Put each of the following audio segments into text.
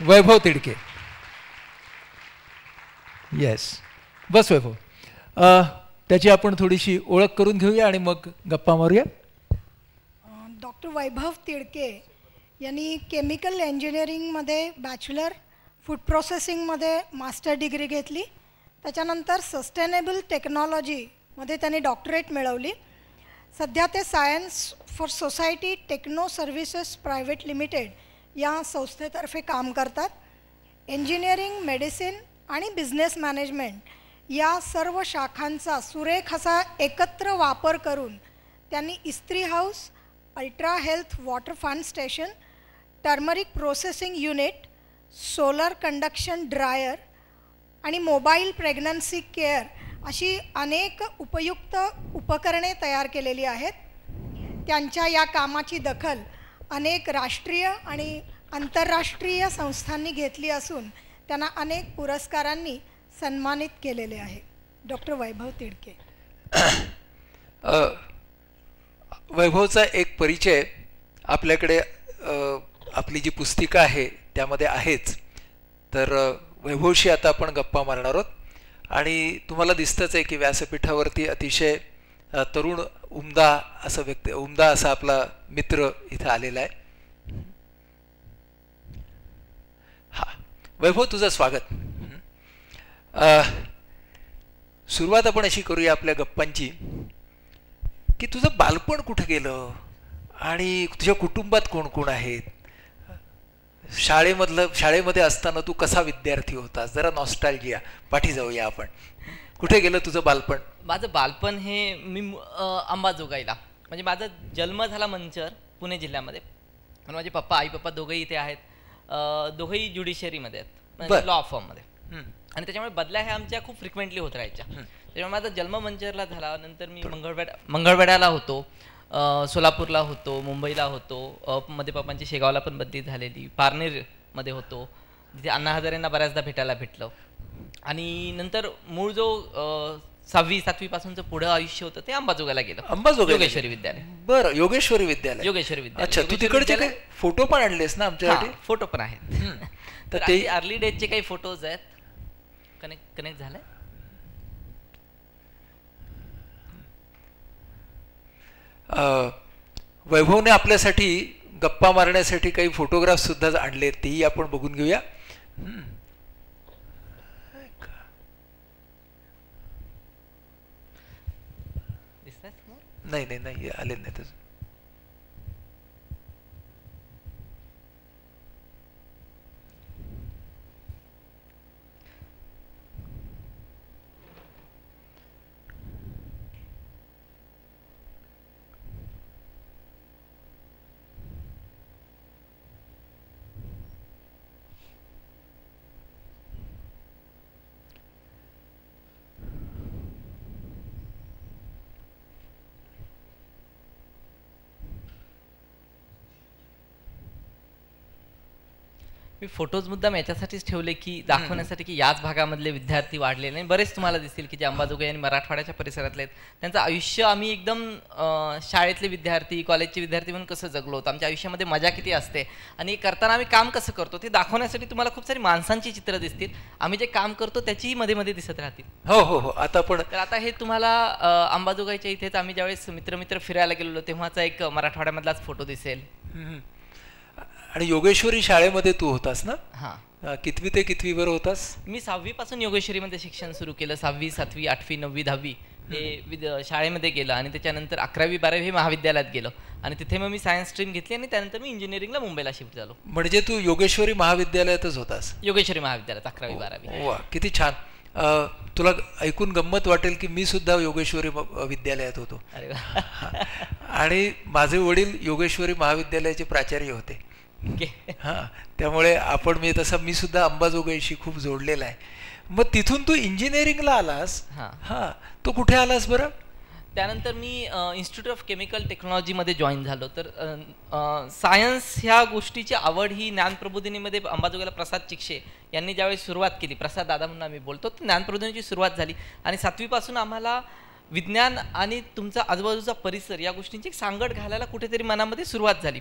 वैभव Tidke. Yes, बस वैभव. त्याची आपण थोडीशी ओळख करून घेऊया आणि मग गप्पा मारूया. डॉक्टर वैभव तिडके यांनी केमिकल इंजिनिअरिंगमध्ये बॅचलर, फूड प्रोसेसिंगमध्ये मास्टर डिग्री घेतली. त्याच्यानंतर सस्टेनेबल टेक्नॉलॉजीमध्ये त्यांनी डॉक्टरेट मिळवली. सध्या ते science for society techno services private limited या संस्थेतर्फे काम करतात. इंजिनिअरिंग, मेडिसिन आणि बिझनेस मॅनेजमेंट या सर्व शाखांचा सुरेख असा एकत्र वापर करून त्यांनी इस्त्री house, ultra health water fun station, turmeric processing unit, solar conduction dryer आणि मोबाईल प्रेग्नन्सी केअर अशी अनेक उपयुक्त उपकरणे तयार केलेली आहेत. त्यांच्या या कामाची दखल अनेक राष्ट्रीय आणि आंतरराष्ट्रीय संस्थांनी घेतली असून त्यांना अनेक पुरस्कारांनी सन्मानित केलेले आहे. डॉक्टर वैभव तिडके. वैभवचा एक परिचय आपल्याकडे आपली जी पुस्तिका आहे त्यामध्ये आहेच. तर वैभवशी आता आपण गप्पा मारणार आहोत. आणि तुम्हाला दिसतंच आहे की व्यासपीठावरती अतिशय तरुण उमदा असा आपला मित्र इथं आलेला आहे. हा वैभव, तुझं स्वागत. सुरुवात आपण अशी करूया आपल्या गप्पांची की तुझं बालपण कुठं गेलं आणि तुझ्या कुटुंबात कोण कोण आहेत. शाळेमध्ये असताना तू कसा विद्यार्थी होतास, जरा नॉस्टॅल्जिया पाठी जाऊया आपण. कुठे गेलं तुझं बालपण? माझं बालपण हे मी अंबाजोगाईला, म्हणजे माझा जन्म झाला मंचर, पुणे जिल्ह्यामध्ये. पण माझे आई पप्पा दोघंही इथे आहेत. दोघंही ज्युडिशियरीमध्ये आहेत, म्हणजे लॉ फॉर्ममध्ये. आणि त्याच्यामुळे बदल्या ह्या आमच्या खूप फ्रिक्वेंटली होत राहायच्या. त्याच्यामुळे माझा जन्म मंचरला झाला. नंतर मी मंगळवेढ्याला होतो, सोलापूरला होतो, मुंबईला होतो. मध्ये पप्पांची शेगावला पण बदली झालेली. पारनेरमध्ये होतो, जिथे अण्णा हजारेंना बऱ्याचदा भेटायला भेटलं. आणि नंतर मूळ जो 6वी 7वी पासूनचं पुढं आयुष्य होतं ते अंबाजोगाईला गेलं. योगेश्वरी विद्यालय. बरं, योगेश्वरी विद्यालय. योगेश्वरी विद्यालय. अच्छा, तू तिकडचे काही फोटो पण आणलेस ना आमच्यासाठी? फोटो पण आहेत. तर ते अर्ली डेजचे काही फोटोज आहेत. कनेक्ट झालंय. वैभवने आपल्यासाठी गप्पा मारण्यासाठी काही फोटोग्राफ सुद्धा आणले, तेही आपण बघून घेऊया. नाही आले नाही तसं. मी फोटोज मुद्दाम याच्यासाठीच ठेवले की दाखवण्यासाठी की याच भागामधले विद्यार्थी वाढलेले आणि बरेच तुम्हाला दिसतील की जे अंबाजोगाई आणि मराठवाड्याच्या परिसरातले आहेत. त्यांचं आयुष्य आम्ही एकदम शाळेतले विद्यार्थी, कॉलेजचे विद्यार्थी म्हणून कसं जगलो होतो, आमच्या आयुष्यामध्ये मजा किती असते आणि करताना आम्ही काम कसं करतो ते दाखवण्यासाठी तुम्हाला खूप सारी माणसांची चित्र दिसतील. आम्ही जे काम करतो त्याचीही मध्ये मध्ये दिसत राहतील. हो. आता हे तुम्हाला अंबाजोगाईच्या इथेच आम्ही ज्यावेळेस मित्र फिरायला गेलेलो तेव्हाचा एक मराठवाड्यामधलाच फोटो दिसेल. आणि योगेश्वरी शाळेमध्ये तू होतास ना? हां. कितवी ते कितवीवर होतास? मी 6वी पासून योगेश्वरीमध्ये शिक्षण सुरू केलं. 6वी 7वी 8वी 9वी 10वी हे शाळेमध्ये गेलं आणि त्याच्यानंतर 11वी 12वी हे महाविद्यालयात गेलं आणि तिथे मग मी सायन्स स्ट्रीम घेतली आणि त्यानंतर मी इंजिनिअरिंगला मुंबईला शिफ्ट झालो. म्हणजे तू योगेश्वरी महाविद्यालयातच होतास? योगेश्वरी महाविद्यालयात 11वी 12वी. वा, किती छान. तुला ऐकून गंमत वाटेल की मी सुद्धा योगेश्वरी विद्यालयात होतो. अरे वा. आणि माझे वडील योगेश्वरी महाविद्यालयाचे प्राचार्य होते. त्यामुळे मी सुद्धा अंबाजोगाईशी खूप जोडलेला आहे. मग तिथून तू इंजिनिअरिंगला आलास. तो कुठे आलास बरं? त्यानंतर मी इन्स्टिट्यूट ऑफ केमिकल टेक्नॉलॉजीमध्ये जॉईन झालो. तर सायन्स ह्या गोष्टीची आवड ही ज्ञानप्रबोधिनीमध्ये अंबाजोगाईला प्रसाद चिक्षे यांनी ज्यावेळी सुरुवात केली, प्रसाद दादा म्हणून आम्ही बोलतो, तर ज्ञानप्रबोधिनीची सुरुवात झाली आणि 7वी पासून आम्हाला विज्ञान आणि तुमचा आजूबाजूचा परिसर या गोष्टींची सांगड घालायला कुठेतरी मनामध्ये सुरुवात झाली.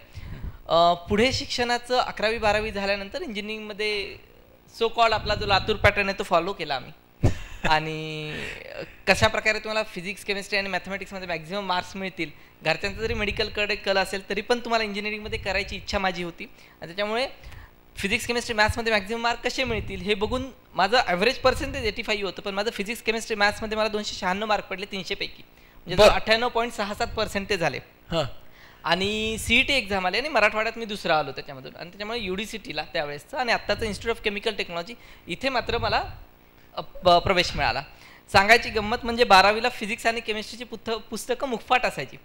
पुढे शिक्षणाचं 11वी-12वी झाल्यानंतर इंजिनिअरिंगमध्ये सो कॉल्ड आपला जो लातूर पॅटर्न आहे तो फॉलो केला आम्ही. आणि कशा प्रकारे तुम्हाला फिजिक्स, केमिस्ट्री आणि मॅथमॅटिक्समध्ये मॅक्झिमम मार्क्स मिळतील, घरच्यांचा जरी मेडिकलकडे कल असेल तरी पण तुम्हाला इंजिनिअरिंगमध्ये करायची इच्छा माझी होती. आणि त्याच्यामुळे फिजिक्स, केमिस्ट्री, मॅथ्समध्ये मॅक्झिमम मार्क कसे मिळतील हे बघून माझं ॲव्हरेज पर्सेंटेज 85 होतं, पण माझं फिजिक्स, केमिस्ट्री, मॅथ्समध्ये मला 296 मार्क पडले 300 पैकी, म्हणजे 98.67% झाले. आणि CET एक्झाम आली आणि मराठवाड्यात मी दुसरा आलो त्याच्यामधून. आणि त्याच्यामुळे UDCTला त्यावेळेसचं आणि आत्ताचं इन्स्टिट्यूट ऑफ केमिकल टेक्नॉलॉजी इथे मात्र मला प्रवेश मिळाला. सांगायची गंमत म्हणजे 12वीला फिजिक्स आणि केमिस्ट्रीची पुस्तकं मुखपाठ असायची.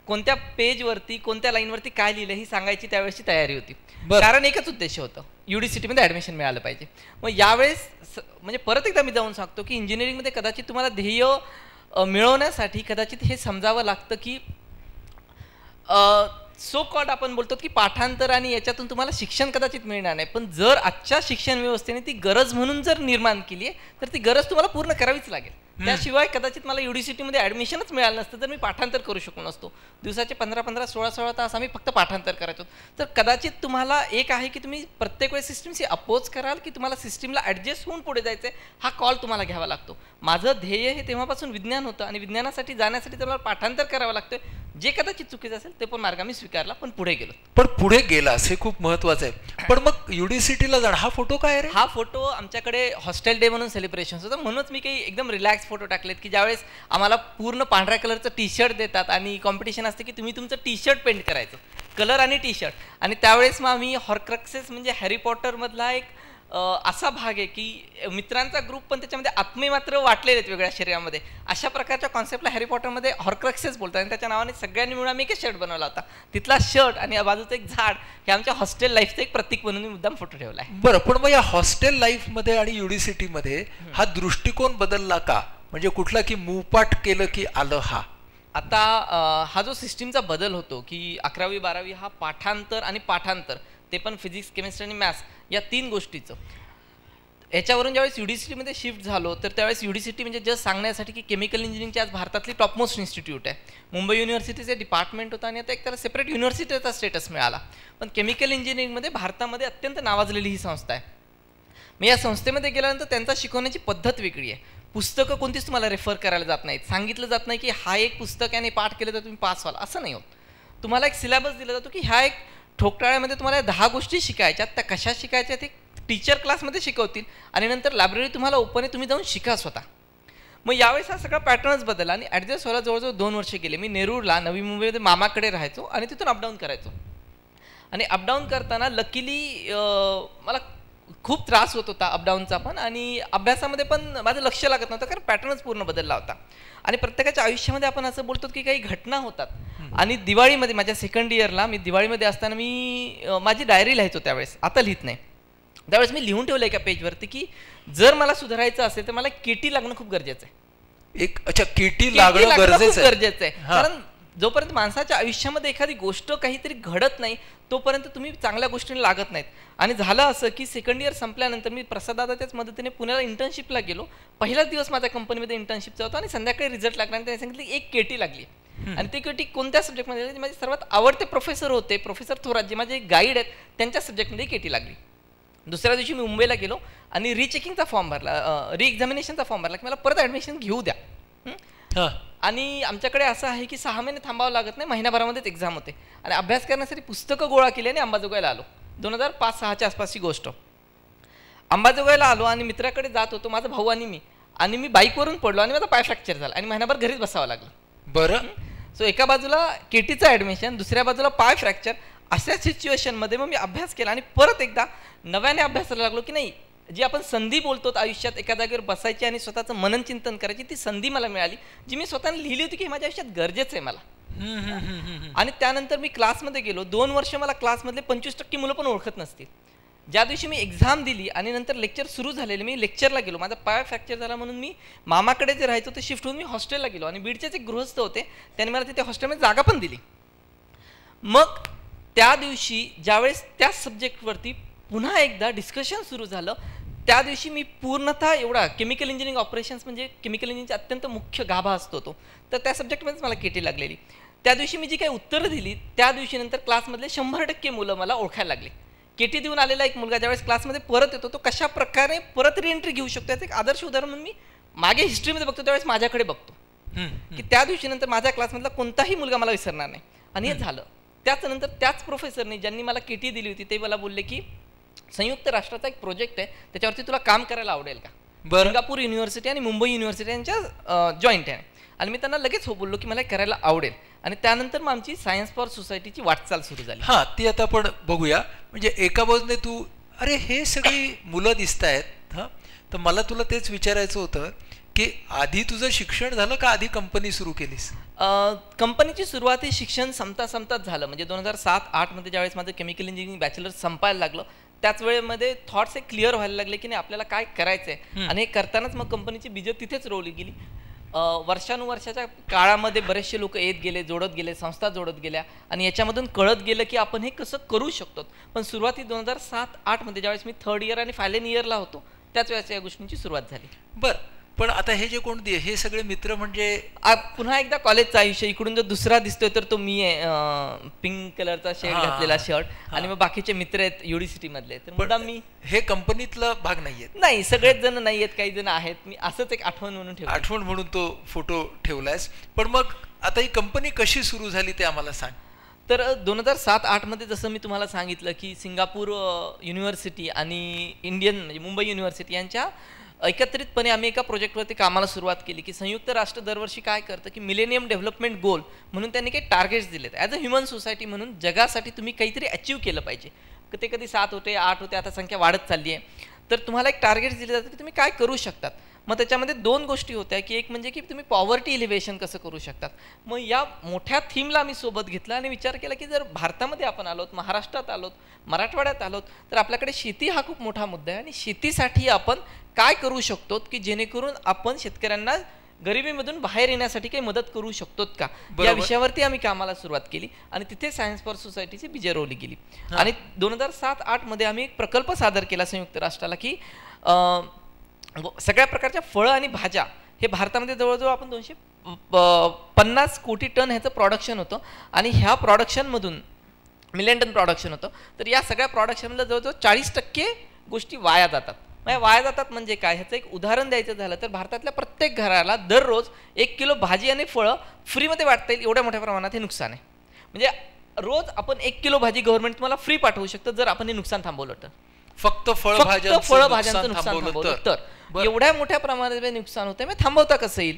कोणत्या पेजवरती, कोणत्या लाईनवरती काय लिहिलं ही सांगायची त्यावेळेसची तयारी होती. कारण एकच उद्देश होतं, UDCTमध्ये ॲडमिशन मिळालं पाहिजे. मग यावेळेस म्हणजे परत एकदा मी जाऊन सांगतो की इंजिनिअरिंगमध्ये कदाचित तुम्हाला ध्येय मिळवण्यासाठी कदाचित हे समजावं लागतं की सो कॉल्ड आपण बोलतो की पाठांतर आणि याच्यातून तुम्हाला शिक्षण कदाचित मिळणार नाही, पण जर आजच्या शिक्षण व्यवस्थेने ती गरज म्हणून जर निर्माण केली आहे तर ती गरज तुम्हाला पूर्ण करावीच लागेल. त्याशिवाय कदाचित मला UDCTमध्ये ॲडमिशनच मिळालं नसतं तर मी पाठांतर करू शकलो नसतो. दिवसाचे 15-15, 16-16 तास आम्ही फक्त पाठांतर करायचो. तर कदाचित तुम्हाला एक आहे की तुम्ही प्रत्येक वेळेस सिस्टीमशी अपोज कराल की तुम्हाला सिस्टीमला ॲडजस्ट होऊन पुढे जायचं आहे, हा कॉल तुम्हाला घ्यावा लागतो. माझं ध्येय हे तेव्हापासून विज्ञान होतं आणि विज्ञानासाठी जाण्यासाठी तुम्हाला पाठांतर करावं लागतं. जे कदाचित चुकीचं असेल ते पण मार्ग मी स्वीकारला, पण पुढे गेलो. पण पुढे गेलास हे खूप महत्वाचं आहे. पण मग UDCTला जाणं, हा फोटो काय रे? हा फोटो आमच्याकडे हॉस्टेल डे म्हणून सेलिब्रेशन होतं, म्हणूनच मी काही एकदम रिलॅक्स फोटो टाकलेत की ज्यावेळेस आम्हाला पूर्ण पांढऱ्या कलरचं टी-शर्ट देतात आणि कॉम्पिटिशन असते की तुम्ही तुमचं टी-शर्ट पेंट करायचं, कलर आणि टी-शर्ट. आणि त्यावेळेस मग आम्ही हॉर्क्रक्सेस म्हणजे हॅरी पॉटरमधला एक असा भाग आहे की मित्रांचा ग्रुप पण त्याच्यामध्ये आत्मे मात्र वाटलेले आहेत वेगळ्या शरीरामध्ये, अशा प्रकारच्या कॉन्सेप्टला हॅरी पॉटरमध्ये हॉर्क्रक्सेस बोलतात. आणि त्याच्या नावाने सगळ्यांनी मिळून आम्ही एक शर्ट बनवला होता. तिथला शर्ट आणि बाजूचं एक झाड हे आमच्या हॉस्टेल लाईफचं एक प्रतीक म्हणून मी मुद्दाम फोटो ठेवला आहे. बरं, पण मग या हॉस्टेल लाईफमध्ये आणि UDCTमध्ये हा दृष्टिकोन बदलला का? म्हणजे कुठला की मूपाठ केलं की आलं? आता हा जो सिस्टीमचा बदल होतो की 11वी-12वी हा पाठांतर आणि पाठांतर, ते पण फिजिक्स, केमिस्ट्री आणि मॅथ्स या 3 गोष्टीचं, याच्यावरून ज्यावेळेस UDCTमध्ये शिफ्ट झालो तर त्यावेळेस UDCT म्हणजे जस्ट सांगण्यासाठी की केमिकल इंजिनिअरिंगची आज भारतातली टॉपमोस्ट इन्स्टिट्यूट आहे. मुंबई युनिव्हर्सिटीचे डिपार्टमेंट होता आणि आता एक त्याला सेपरेट युनिव्हर्सिटीचा स्टेटस मिळाला. पण केमिकल इंजिनिअरिंगमध्ये भारतामध्ये अत्यंत नावाजलेली ही संस्था आहे. मग या संस्थेमध्ये गेल्यानंतर त्यांचा शिकवण्याची पद्धत वेगळी आहे. पुस्तकं कोणतीच तुम्हाला रेफर करायला जात नाहीत, सांगितलं जात नाही की हा एक पुस्तक आहे पाठ केलं तर तुम्ही पास व्हाल, असं नाही होत. तुम्हाला एक सिलेबस दिला जातो की ह्या एक ठोकटाळ्यामध्ये तुम्हाला 10 गोष्टी शिकायच्यात, त्या कशा शिकायच्या ते टीचर क्लासमध्ये शिकवतील आणि नंतर लायब्ररी तुम्हाला ओपन आहे, तुम्ही जाऊन शिका स्वतः. मग यावेळेस हा सगळा पॅटर्नच बदलला आणि ॲडजस्ट व्हायला जवळजवळ 2 वर्ष गेले. मी नेरूरला नवी मुंबईमध्ये मामाकडे राहायचो आणि तिथून अपडाऊन करायचो. आणि अपडाऊन करताना लकीली मला खूप त्रास होत होता अपडाऊनचा पण, आणि अभ्यासामध्ये पण माझं लक्ष लागत नव्हतं कारण पॅटर्नच पूर्ण बदलला होता. आणि प्रत्येकाच्या आयुष्यामध्ये आपण असं बोलतो की काही घटना होतात. आणि दिवाळीमध्ये माझ्या सेकंड इयरला मी दिवाळीमध्ये असताना मी माझी डायरी लिहायचो त्यावेळेस, आता लिहित नाही. त्यावेळेस मी लिहून ठेवलं एका पेजवरती की जर मला सुधारायचं असेल तर मला KT लागणं खूप गरजेचं आहे. अच्छा, KT लागणं गरजेचं आहे. कारण जोपर्यंत माणसाच्या आयुष्यामध्ये एखादी गोष्ट काहीतरी घडत नाही तोपर्यंत तुम्ही चांगल्या गोष्टींना लागत नाहीत. आणि झालं असं की सेकंड इयर संपल्यानंतर मी प्रसादादाच्याच मदतीने पुण्याला इंटर्नशिपला गेलो. पहिलाच दिवस माझ्या कंपनीमध्ये इंटर्नशिपचा होता आणि संध्याकाळी रिझल्ट लागला आणि त्यांनी सांगितलं एक KT लागली. आणि ती KT कोणत्या सब्जेक्टमध्ये लागली? माझे सर्वात आवडते प्रोफेसर होते, प्रोफेसर थोरात, जे माझे गाईड आहेत, त्यांच्या सब्जेक्टमध्ये KT लागली. दुसऱ्या दिवशी मी मुंबईला गेलो आणि रिचेकिंगचा फॉर्म भरला, री एक्झामिनेशनचा फॉर्म भरला की मला परत ॲडमिशन घेऊ द्या. आणि आमच्याकडे असं आहे की 6 महिने थांबावं लागत नाही, महिन्याभरामध्येच एक्झाम होते. आणि अभ्यास करण्यासाठी पुस्तकं गोळा केली आणि अंबाजोगाईला आलो. 2005-06च्या आसपासची गोष्ट. अंबाजोगाईला आलो आणि मित्राकडे जात होतो, माझा भाऊ आणि मी बाईकवरून पडलो आणि माझा पाय फ्रॅक्चर झाला आणि महिनाभर घरीच बसावं लागलं. बरं. सो एका बाजूला KTचं ॲडमिशन, दुसऱ्या बाजूला पाय फ्रॅक्चर, अशा सिच्युएशनमध्ये मग मी अभ्यास केला आणि परत एकदा नव्याने अभ्यासाला लागलो की नाही, जी आपण संधी बोलतो आयुष्यात एका जागेवर बसायची आणि स्वतःचं मनन चिंतन करायची, ती संधी मला मिळाली जी मी स्वतःने लिहिली होती की माझ्या आयुष्यात गरजेचं आहे मला. आणि त्यानंतर मी क्लासमध्ये गेलो. 2 वर्ष मला क्लासमधले 25% मुलं पण ओळखत नसतील. ज्या दिवशी मी एक्झाम दिली आणि नंतर लेक्चर सुरू झालेले, मी लेक्चरला गेलो. माझा पाय फ्रॅक्चर झाला म्हणून मी मामाकडे जे राहायचो ते शिफ्ट होऊन मी हॉस्टेलला गेलो आणि बीडचेच एक गृहस्थ होते, त्यांनी मला तिथे हॉस्टेलमध्ये जागा पण दिली. मग त्या दिवशी ज्यावेळेस त्या सब्जेक्टवरती पुन्हा एकदा डिस्कशन सुरू झालं, त्या दिवशी मी पूर्णतः एवढा केमिकल इंजिनिअरिंग ऑपरेशन्स म्हणजे केमिकल इंजिनिअरिंगचा अत्यंत मुख्य गाभा असतो तो, तर त्या सब्जेक्टमध्येच मला KT लागलेली. त्या दिवशी मी जी काही उत्तरं दिली त्या दिवशी नंतर क्लासमधले 100% मुलं मला ओळखायला लागली. केटी देऊन आलेला एक मुलगा ज्यावेळेस क्लासमध्ये परत येतो तो कशा प्रकारे परत रिएंट्री घेऊ शकतो याचं एक आदर्श उदाहरण म्हणून मी मागे हिस्ट्रीमध्ये बघतो त्यावेळेस माझ्याकडे बघतो की त्या दिवशी नंतर माझ्या क्लासमधला कोणताही मुलगा मला विसरणार नाही. आणि हे झालं. त्याच नंतर त्याच प्रोफेसरने ज्यांनी मला केटी दिली होती ते मला बोलले की संयुक्त राष्ट्राचा एक प्रोजेक्ट आहे त्याच्यावरती तुला काम करायला आवडेल का. सिंगापूर युनिव्हर्सिटी आणि मुंबई युनिव्हर्सिटी यांच्या जॉईंट आहे. आणि मी त्यांना लगेच हो बोललो की मला करायला आवडेल. आणि त्यानंतर मग आमची सायन्स फॉर सोसायटीची वाटचाल सुरू झाली. हां, ती आता आपण बघूया. म्हणजे एका बाजूने तू अरे हे सगळी मुलं दिसत आहेत हां, तर मला तुला तेच विचारायचं होतं की आधी तुझं शिक्षण झालं का आधी कंपनी सुरू केलीस? कंपनीची सुरुवात ही शिक्षण संपताच झालं. म्हणजे 2007-08 मध्ये ज्यावेळेस माझं केमिकल इंजिनिअरिंग बॅचलर संपायला लागलं त्याच वेळेमध्ये थॉट्स हे क्लिअर व्हायला लागले की नाही आपल्याला काय करायचंय. आणि हे करतानाच मग कंपनीची बीजं तिथेच रोवली गेली. वर्षानुवर्षाच्या काळामध्ये बरेचसे लोक येत गेले, जोडत गेले, संस्था जोडत गेल्या आणि याच्यामधून कळत गेलं की आपण हे कसं करू शकतो. पण सुरुवाती 2007-08 मध्ये ज्यावेळेस मी 3rd इयर आणि फायनल इयरला होतो त्याच वेळेस या गोष्टींची सुरुवात झाली. बरं, पण आता हे जे कोण हे सगळे मित्र म्हणजे पुन्हा एकदा कॉलेजचं आयुष्य. इकडून जो दुसरा दिसतोय तर तो मी आहे, पिंक कलरचा शर्ट घातलेला शर्ट. आणि मग बाकीचे मित्र आहेत युनिव्हर्सिटी मधले. तर मुद्दाम मी हे कंपनीतला भाग नाहीयेत. नाही, सगळेच जण नाहीयेत, काही जण आहेत. मी असंच एक आठवण म्हणून ठेवलं. आठवण म्हणून तो फोटो ठेवलायस. पण मग आता ही कंपनी कशी सुरू झाली ते आम्हाला सांग. तर 2007-08 मध्ये जसं मी तुम्हाला सांगितलं की सिंगापूर युनिव्हर्सिटी आणि इंडियन म्हणजे मुंबई युनिव्हर्सिटी यांच्या एकत्रितपणे आम्ही एका प्रोजेक्टवरती कामाला सुरुवात केली की संयुक्त राष्ट्र दरवर्षी काय करतं की मिलेनियम डेव्हलपमेंट गोल म्हणून त्यांनी काही टार्गेट्स दिलेत. ॲज अ ह्युमन सोसायटी म्हणून जगासाठी तुम्ही काहीतरी अचीव्ह केलं पाहिजे. ते कधी 7 होते, 8 होते, आता संख्या वाढत चालली आहे. तर तुम्हाला एक टार्गेट्स दिले जातात की तुम्ही काय करू शकतात. मग त्याच्यामध्ये 2 गोष्टी होत्या की एक म्हणजे की तुम्ही पॉवर्टी इलिव्हेशन कसं करू शकतात. मग या मोठ्या थीमला आम्ही सोबत घेतला आणि विचार केला की जर भारतामध्ये आपण आलोत, महाराष्ट्रात आलोत, मराठवाड्यात आलोत तर आपल्याकडे शेती हा खूप मोठा मुद्दा आहे आणि शेतीसाठी आपण काय करू शकतो की जेणेकरून आपण शेतकऱ्यांना गरिबीमधून बाहेर येण्यासाठी काही मदत करू शकतो का. या विषयावरती आम्ही कामाला सुरुवात केली आणि तिथे सायन्स फॉर सोसायटीची बीजे रोवली गेली. आणि 2007-08 मध्ये आम्ही एक प्रकल्प सादर केला संयुक्त राष्ट्राला की सगळ्या प्रकारच्या फळं आणि भाज्या हे भारतामध्ये जवळजवळ आपण 250 कोटी टन ह्याचं प्रोडक्शन होतं. आणि ह्या प्रोडक्शनमधून मिलियन टन प्रोडक्शन होतं. तर या सगळ्या प्रोडक्शनमधलं जवळजवळ 40% गोष्टी वाया जातात. वाया जातात म्हणजे काय, ह्याचं एक उदाहरण द्यायचं झालं तर भारतातल्या प्रत्येक घराला दररोज 1 किलो भाजी आणि फळं फ्रीमध्ये वाटता येईल एवढ्या मोठ्या प्रमाणात हे नुकसान आहे. म्हणजे रोज आपण 1 किलो भाजी गव्हर्नमेंट तुम्हाला फ्री पाठवू शकतं जर आपण हे नुकसान थांबवलं तर. फक्त फळभाज्यांचं नुकसान थांबवलं तर एवढ्या मोठ्या प्रमाणात नुकसान होतं. मग थांबवता कसं येईल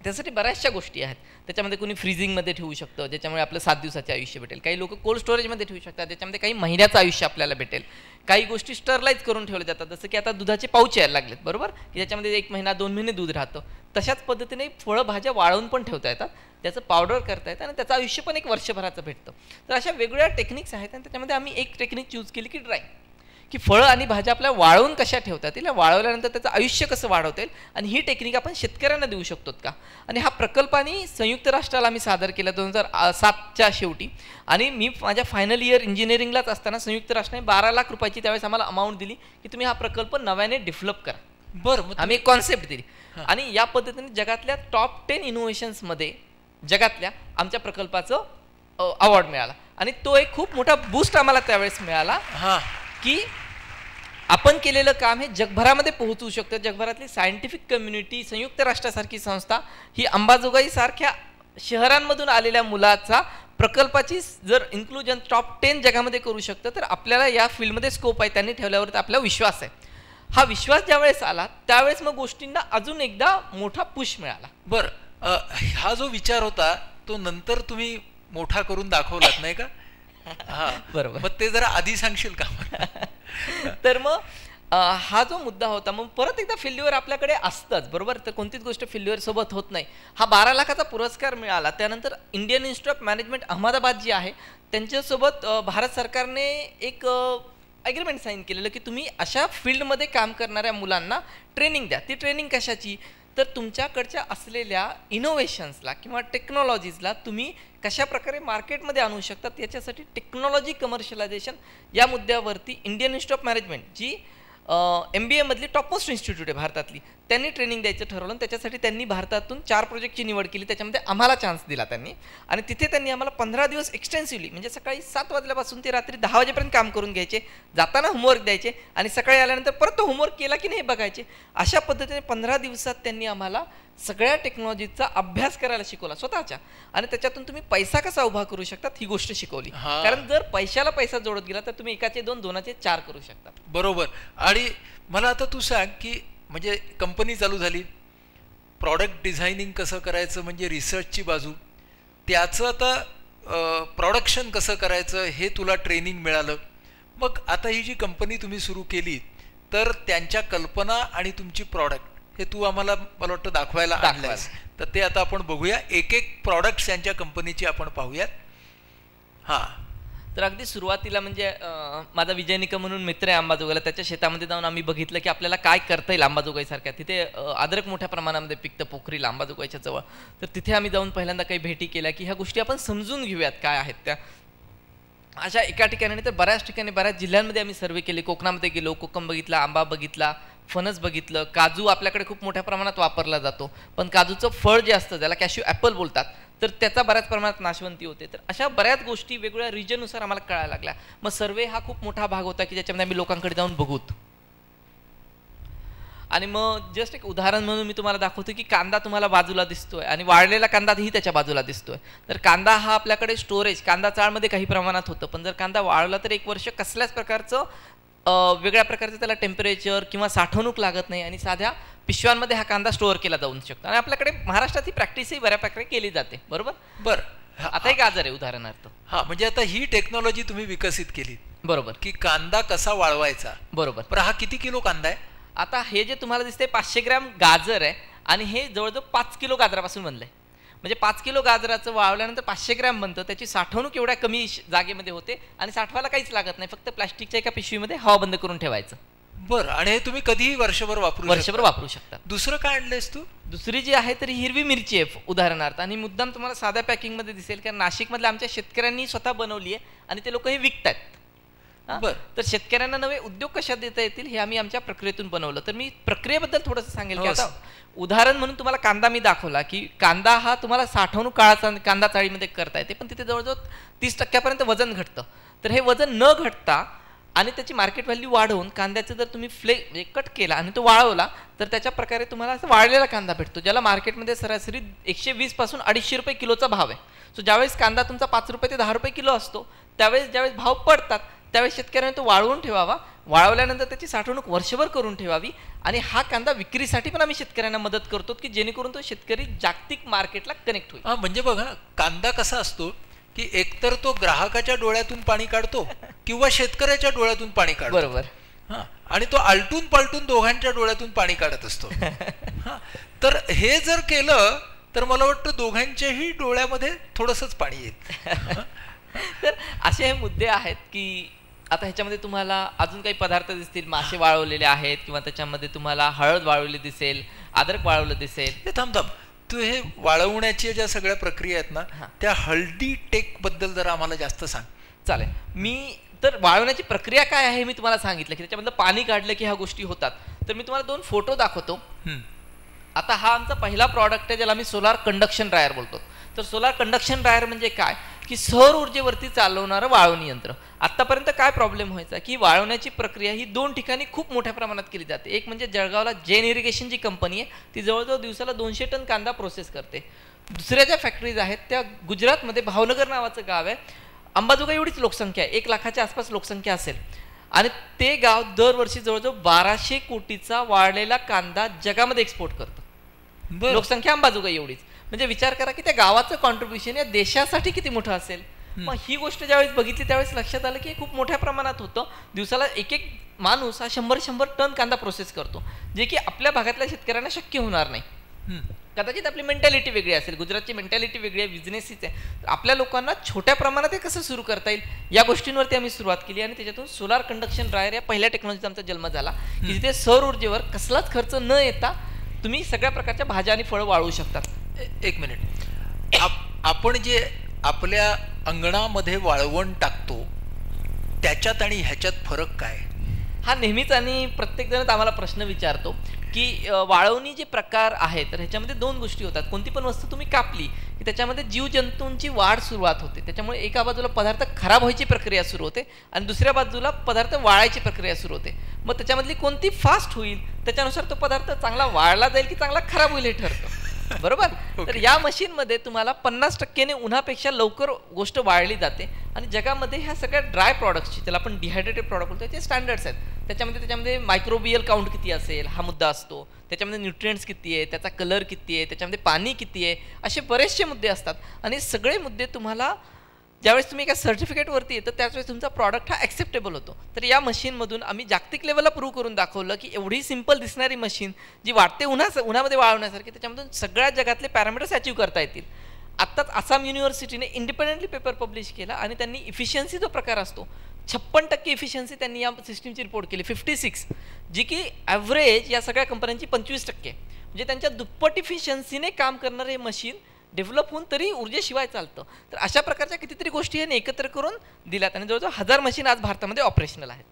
त्यासाठी बऱ्याचशा गोष्टी आहेत. त्याच्यामध्ये कोणी फ्रीजिंगमध्ये ठेवू शकतं ज्याच्यामुळे आपलं 7 दिवसाचे आयुष्य भेटेल. काही लोक कोल्ड स्टोरेजमध्ये ठेवू शकतात ज्याच्यामध्ये काही महिन्याचं आयुष्य आपल्याला भेटेल. काही गोष्टी स्टरलाइज करून ठेवल्या जातात जसं की आता दुधाचे पाऊच यायला लागलेत बरोबर की ज्याच्यामध्ये 1 महिना 2 महिने दूध राहतं. तशाच पद्धतीने फळं भाज्या वाळवून पण ठेवता येतात, त्याचं पावडर करता येतं आणि त्याचं आयुष्य पण 1 वर्षभराचं भेटतं. तर अशा वेगवेगळ्या टेक्निक्स आहेत आणि त्याच्यामध्ये आम्ही एक टेक्निक चूज केली की ड्राय, की फळं आणि भाज्या आपल्या वाळवून कशा ठेवता येतील, वाळवल्यानंतर त्याचं आयुष्य कसं वाढवता येईल आणि ही टेक्निक आपण शेतकऱ्यांना देऊ शकतो का. आणि हा प्रकल्पाने संयुक्त राष्ट्राला आम्ही सादर केला 2007च्या शेवटी. आणि मी माझ्या फायनल इयर इंजिनिअरिंगलाच असताना संयुक्त राष्ट्राने 12 लाख रुपयाची त्यावेळेस आम्हाला अमाऊंट दिली की तुम्ही हा प्रकल्प नव्याने डेव्हलप करा. बरं, आम्ही एक कॉन्सेप्ट दिली आणि या पद्धतीने जगातल्या टॉप 10 इनोव्हेशन्समध्ये जगातल्या आमच्या प्रकल्पाचं अवॉर्ड मिळाला. आणि तो एक खूप मोठा बूस्ट आम्हाला त्यावेळेस मिळाला की आपण केलेलं काम हे जगभरामध्ये पोहोचवू शकतं. जगभरातली सायंटिफिक कम्युनिटी, संयुक्त राष्ट्रासारखी संस्था ही अंबाजोगाई सारख्या शहरांमधून आलेल्या मुलाचा प्रकल्पाची जर इन्क्लुजन टॉप 10 जगामध्ये करू शकतं तर आपल्याला या फील्डमध्ये स्कोप आहे. त्यांनी ठेवल्यावर आपला विश्वास आहे. हा विश्वास ज्यावेळेस आला त्यावेळेस मग गोष्टींना अजून एकदा मोठा पुश मिळाला. बरं, हा जो विचार होता तो नंतर तुम्ही मोठा करून दाखवलात नाही का. बरोबर, मग ते जरा आधी सांगशील का. तर मग हा जो मुद्दा होता मग परत एकदा फेल्युअर आपल्याकडे असतंच बरोबर. तर कोणतीच गोष्ट फेल्युअर सोबत होत नाही. हा 12 लाखाचा पुरस्कार मिळाला. त्यानंतर Indian Institute of Management Ahmedabad जी आहे त्यांच्यासोबत भारत सरकारने एक ॲग्रीमेंट साईन केलेलं की तुम्ही अशा फील्डमध्ये काम करणाऱ्या मुलांना ट्रेनिंग द्या. ती ट्रेनिंग कशाची तर तुमच्याकडच्या असलेल्या इनोव्हेशन्सला किंवा टेक्नॉलॉजीजला तुम्ही कशा प्रकारे मार्केटमध्ये आणू शकतात याच्यासाठी टेक्नॉलॉजी कमर्शियलायझेशन या मुद्द्यावरती इंडियन इन्स्टिट्यूट ऑफ मॅनेजमेंट जी MBA मधली टॉपमोस्ट इन्स्टिट्यूट आहे भारतातली, त्यांनी ट्रेनिंग द्यायचं ठरवलं. त्याच्यासाठी त्यांनी भारतातून 4 प्रोजेक्टची निवड केली. त्याच्यामध्ये आम्हाला चान्स दिला त्यांनी, आणि तिथे त्यांनी आम्हाला 15 दिवस एक्सटेन्सिव्हली, म्हणजे सकाळी 7 वाजल्यापासून ते रात्री 10 वाजेपर्यंत काम करून घ्यायचे. जाताना होमवर्क द्यायचे आणि सकाळी आल्यानंतर परत तो होमवर्क केला की नाही बघायचे. अशा पद्धतीने 15 दिवसात त्यांनी आम्हाला सगळ्या टेक्नॉलॉजीचा अभ्यास करायला शिकवला स्वतःच्या, आणि त्याच्यातून तुम्ही पैसा कसा उभा करू शकतात ही गोष्ट शिकवली. कारण जर पैशाला पैसा जोडत गेला तर तुम्ही एकाचे 2, 2चे 4 करू शकता. बरोबर. आणि मला आता तू सांग की म्हणजे कंपनी चालू झाली, प्रॉडक्ट डिझायनिंग कसं करायचं म्हणजे रिसर्चची बाजू, त्याचं आता प्रोडक्शन कसं करायचं हे तुला ट्रेनिंग मिळालं. मग आता ही जी कंपनी तुम्ही सुरू केली तर त्यांच्या कल्पना आणि तुमची प्रॉडक्ट हे तू आम्हाला मला वाटतं दाखवायला आणलंयस. तर ते आता आपण बघूया, एक प्रॉडक्ट्स यांच्या कंपनीची आपण पाहूयात. हां, तर अगदी सुरुवातीला म्हणजे माझा विजय निकम म्हणून मित्र आहे अंबाजोगाईला, त्याच्या शेतामध्ये जाऊन आम्ही बघितलं की आपल्याला काय करता येईल अंबाजोगाईसारख्या. तिथे अद्रक मोठ्या प्रमाणामध्ये पिकतं पोखरीला अंबाजोगाईच्या जवळ. तर तिथे आम्ही जाऊन पहिल्यांदा काही भेटी केल्या की ह्या गोष्टी आपण समजून घेऊयात काय आहेत त्या. अशा एका ठिकाणी तर बऱ्याच ठिकाणी बऱ्याच जिल्ह्यांमध्ये आम्ही सर्वे केले. कोकणामध्ये गेलो, कोकम बघितला, आंबा बघितला, फणस बघितलं. काजू आपल्याकडे खूप मोठ्या प्रमाणात वापरला जातो, पण काजूचं फळ जे असतं त्याला कॅश्यू ॲपल बोलतात, तर त्याचा बऱ्याच प्रमाणात नाशवंती होते. तर अशा बऱ्याच गोष्टी वेगवेगळ्या रिजननुसार आम्हाला कळायला लागल्या. मग सर्वे हा खूप मोठा भाग होता की ज्याच्यामध्ये आम्ही लोकांकडे जाऊन बघूत. आणि मग जस्ट एक उदाहरण म्हणून मी तुम्हाला दाखवतो की कांदा तुम्हाला बाजूला दिसतोय आणि वाळलेला कांदाही त्याच्या बाजूला दिसतोय. तर कांदा हा आपल्याकडे स्टोरेज, कांदा चाळमध्ये काही प्रमाणात होतं, पण जर कांदा वाळला तर 1 वर्ष कसल्याच प्रकारचं वेगळ्या प्रकारचं त्याला टेम्परेचर किंवा साठवणूक लागत नाही, आणि साध्या पिशव्यांमध्ये हा कांदा स्टोअर केला जाऊ शकतो. आणि आपल्याकडे महाराष्ट्रात ही प्रॅक्टिसही बऱ्या प्रकारे केली जाते. बरोबर. बरं. आता एक गाजर आहे उदाहरणार्थ. हा, म्हणजे आता ही टेक्नॉलॉजी तुम्ही विकसित केली. बरोबर. की कांदा कसा वाळवायचा. बरोबर. पण हा किती किलो कांदा आहे. आता हे जे तुम्हाला दिसतंय 500 ग्रॅम गाजर आहे, आणि हे जवळजवळ 5 किलो गाजरापासून बनलंय. म्हणजे 5 किलो गाजराचं वाळवल्यानंतर 500 ग्रॅम बनतं. त्याची साठवणूक एवढ्या कमी जागेमध्ये होते आणि साठवायला काहीच लागत नाही, फक्त प्लास्टिकच्या एका पिशवीमध्ये हवा बंद करून ठेवायचं. बरं. आणि हे तुम्ही कधीही वर्षभर वापरू शकता. दुसरं काय आणलंयस तू. दुसरी जी आहे तर हिरवी मिरची आहे उदाहरणार्थ, आणि मुद्दाम तुम्हाला साध्या पॅकिंगमध्ये दिसेल, कारण नाशिकमधल्या आमच्या शेतकऱ्यांनी स्वतः बनवली आहे आणि ते लोक हे विकतात. तर शेतकऱ्यांना नवे उद्योग कशा देता येतील हे आम्ही आमच्या प्रक्रियेतून बनवलं. तर मी प्रक्रियेबद्दल थोडंसं सांगेल की आता उदाहरण म्हणून तुम्हाला कांदा मी दाखवला की कांदा हा तुम्हाला साठवणूक काळाचा कांदा चाळीमध्ये करता येते, पण तिथे जवळजवळ 30% वजन घटतं. तर हे वजन न घटता आणि त्याची मार्केट व्हॅल्यू वाढवून कांद्याचं जर तुम्ही म्हणजे कट केला आणि तो वाळवला तर त्याच्या प्रकारे तुम्हाला असं वाळलेला कांदा भेटतो, ज्याला मार्केटमध्ये सरासरी 120 पासून 250 रुपये किलोचा भाव आहे. सो ज्यावेळेस कांदा तुमचा 5 रुपये ते 10 रुपये किलो असतो, त्यावेळेस ज्यावेळेस भाव पडतात त्यावेळेस शेतकऱ्याने तो वाळवून ठेवावा. वाळवल्यानंतर त्याची साठवणूक वर्षभर करून ठेवावी. आणि हा कांदा विक्रीसाठी पण आम्ही शेतकऱ्यांना मदत करतो की जेणेकरून तो शेतकरी जागतिक मार्केटला कनेक्ट होईल. म्हणजे बघा, कांदा कसा असतो की एकतर तो ग्राहकाच्या डोळ्यातून पाणी काढतो किंवा शेतकऱ्याच्या डोळ्यातून पाणी काढतो. बरोबर. आणि तो आलटून पालटून दोघांच्या डोळ्यातून पाणी काढत असतो. तर हे जर केलं तर मला वाटतं दोघांच्याही डोळ्यामध्ये थोडंसंच पाणी येईल. तर असे हे मुद्दे आहेत की आता ह्याच्यामध्ये तुम्हाला अजून काही पदार्थ दिसतील, मासे वाळवलेले आहेत किंवा त्याच्यामध्ये तुम्हाला हळद वाळवली दिसेल, अद्रक वाळवलं दिसेल. हे थांब तू हे वाळवण्याच्या ज्या सगळ्या प्रक्रिया आहेत ना, त्या हळदी टेक बद्दल जरा आम्हाला जास्त सांग. चालेल. मी तर वाळवण्याची प्रक्रिया काय आहे मी तुम्हाला सांगितलं की त्याच्यामधलं पाणी काढलं की ह्या गोष्टी होतात. तर मी तुम्हाला 2 फोटो दाखवतो. आता हा आमचा पहिला प्रॉडक्ट आहे ज्याला मी सोलार कंडक्शन ड्रायर बोलतो. तर सोलार कंडक्शन ड्रायर म्हणजे काय की सौर ऊर्जेवरती चालवणारं वाळवणी यंत्र. आतापर्यंत काय प्रॉब्लेम व्हायचा की वाळवण्याची प्रक्रिया ही 2 ठिकाणी खूप मोठ्या प्रमाणात केली जाते. एक म्हणजे जळगावला जैन इरिगेशन जी कंपनी आहे ती जवळजवळ दिवसाला 200 टन कांदा प्रोसेस करते. दुसऱ्या ज्या फॅक्टरीज आहेत त्या गुजरातमध्ये भावनगर नावाचं गाव आहे. अंबाजोगाई एवढीच लोकसंख्या आहे, 1 लाखाच्या आसपास लोकसंख्या असेल, आणि ते गाव दरवर्षी जवळजवळ 1200 कोटीचा वाळलेला कांदा जगामध्ये एक्सपोर्ट करतं. लोकसंख्या अंबाजोगाई एवढीच. म्हणजे विचार करा की त्या गावाचं कॉन्ट्रीब्युशन या देशासाठी किती मोठं असेल. मग ही गोष्ट ज्यावेळेस बघितली त्यावेळेस लक्षात आलं की खूप मोठ्या प्रमाणात होतं. दिवसाला एक माणूस हा 100 टन कांदा प्रोसेस करतो, जे की आपल्या भागातल्या शेतकऱ्यांना शक्य होणार नाही. कदाचित आपली मेंटॅलिटी वेगळी असेल, गुजरातची मेंटॅलिटी वेगळी आहे, बिझनेसच आहे. आपल्या लोकांना छोट्या प्रमाणात हे कसं सुरू करता येईल या गोष्टींवरती आम्ही सुरुवात केली, आणि त्याच्यातून सोलार कंडक्शन ड्रायर या पहिल्या टेक्नॉलॉजीचा आमचा जन्म झाला की जिथे सौर ऊर्जेवर कसलाच खर्च न येता तुम्ही सगळ्या प्रकारच्या भाज्या आणि फळं वाळवू शकतात. 1 मिनिट. आपण जे आपल्या अंगणामध्ये वाळवण टाकतो त्याच्यात आणि ह्याच्यात फरक काय. हा नेहमीच आणि प्रत्येक जणच आम्हाला प्रश्न विचारतो की वाळवणी जे प्रकार आहे तर ह्याच्यामध्ये दोन गोष्टी होतात. कोणती पण वस्तू तुम्ही कापली की त्याच्यामध्ये जीवजंतूंची वाढ सुरुवात होते, त्याच्यामुळे एका बाजूला पदार्थ खराब व्हायची प्रक्रिया सुरू होते आणि दुसऱ्या बाजूला पदार्थ वाळायची प्रक्रिया सुरू होते. मग त्याच्यामधली कोणती फास्ट होईल त्याच्यानुसार तो पदार्थ चांगला वाळला जाईल की चांगला खराब होईल हे ठरतं. बरोबर. तर या मशीनमध्ये तुम्हाला 50% उन्हापेक्षा लवकर गोष्ट वाळली जाते आणि जगामध्ये ह्या सगळ्या ड्राय प्रॉडक्ट्सची, त्याला आपण डिहायड्रेटेड प्रॉडक्ट बोलतो, त्याचे स्टँडर्ड्स आहेत. त्याच्यामध्ये मायक्रोबियल काउंट किती असेल हा मुद्दा असतो, त्याच्यामध्ये न्यूट्रिएंट्स किती आहे, त्याचा कलर किती आहे, त्याच्यामध्ये पाणी किती आहे, असे बरेचसे मुद्दे असतात. आणि सगळे मुद्दे तुम्हाला ज्यावेळेस तुम्ही एका सर्टिफिकेटवरती येतं त्यावेळेस तुमचा प्रॉडक्ट हा ॲक्सेप्टेबल होतो. तर या मशीनमधून आम्ही जागतिक लेवलला प्रूव्ह करून दाखवलं की एवढी सिंपल दिसणारी मशीन जी वाटते उन्हामध्ये वाळवण्यासारखी, त्याच्यामधून सगळ्या जगातले पॅरामीटर्स अचीव्ह करता येतील. आत्ताच आसाम युनिव्हर्सिटीने इंडिपेंडेंटली पेपर पब्लिश केला आणि त्यांनी इफिशियन्सी जो प्रकार असतो 56% इफिशियन्सी त्यांनी या सिस्टीमची रिपोर्ट केली, 56, जी की ॲव्हरेज या सगळ्या कंपन्यांची 25%. म्हणजे त्यांच्या दुप्पट इफिशियन्सीने काम करणारे हे मशीन डेव्हलप होऊन तरी ऊर्जेशिवाय चालतं. तर अशा प्रकारच्या कितीतरी गोष्टी यांनी एकत्र करून दिल्यात आणि जवळजवळ 1000 मशीन आज भारतामध्ये ऑपरेशनल आहेत.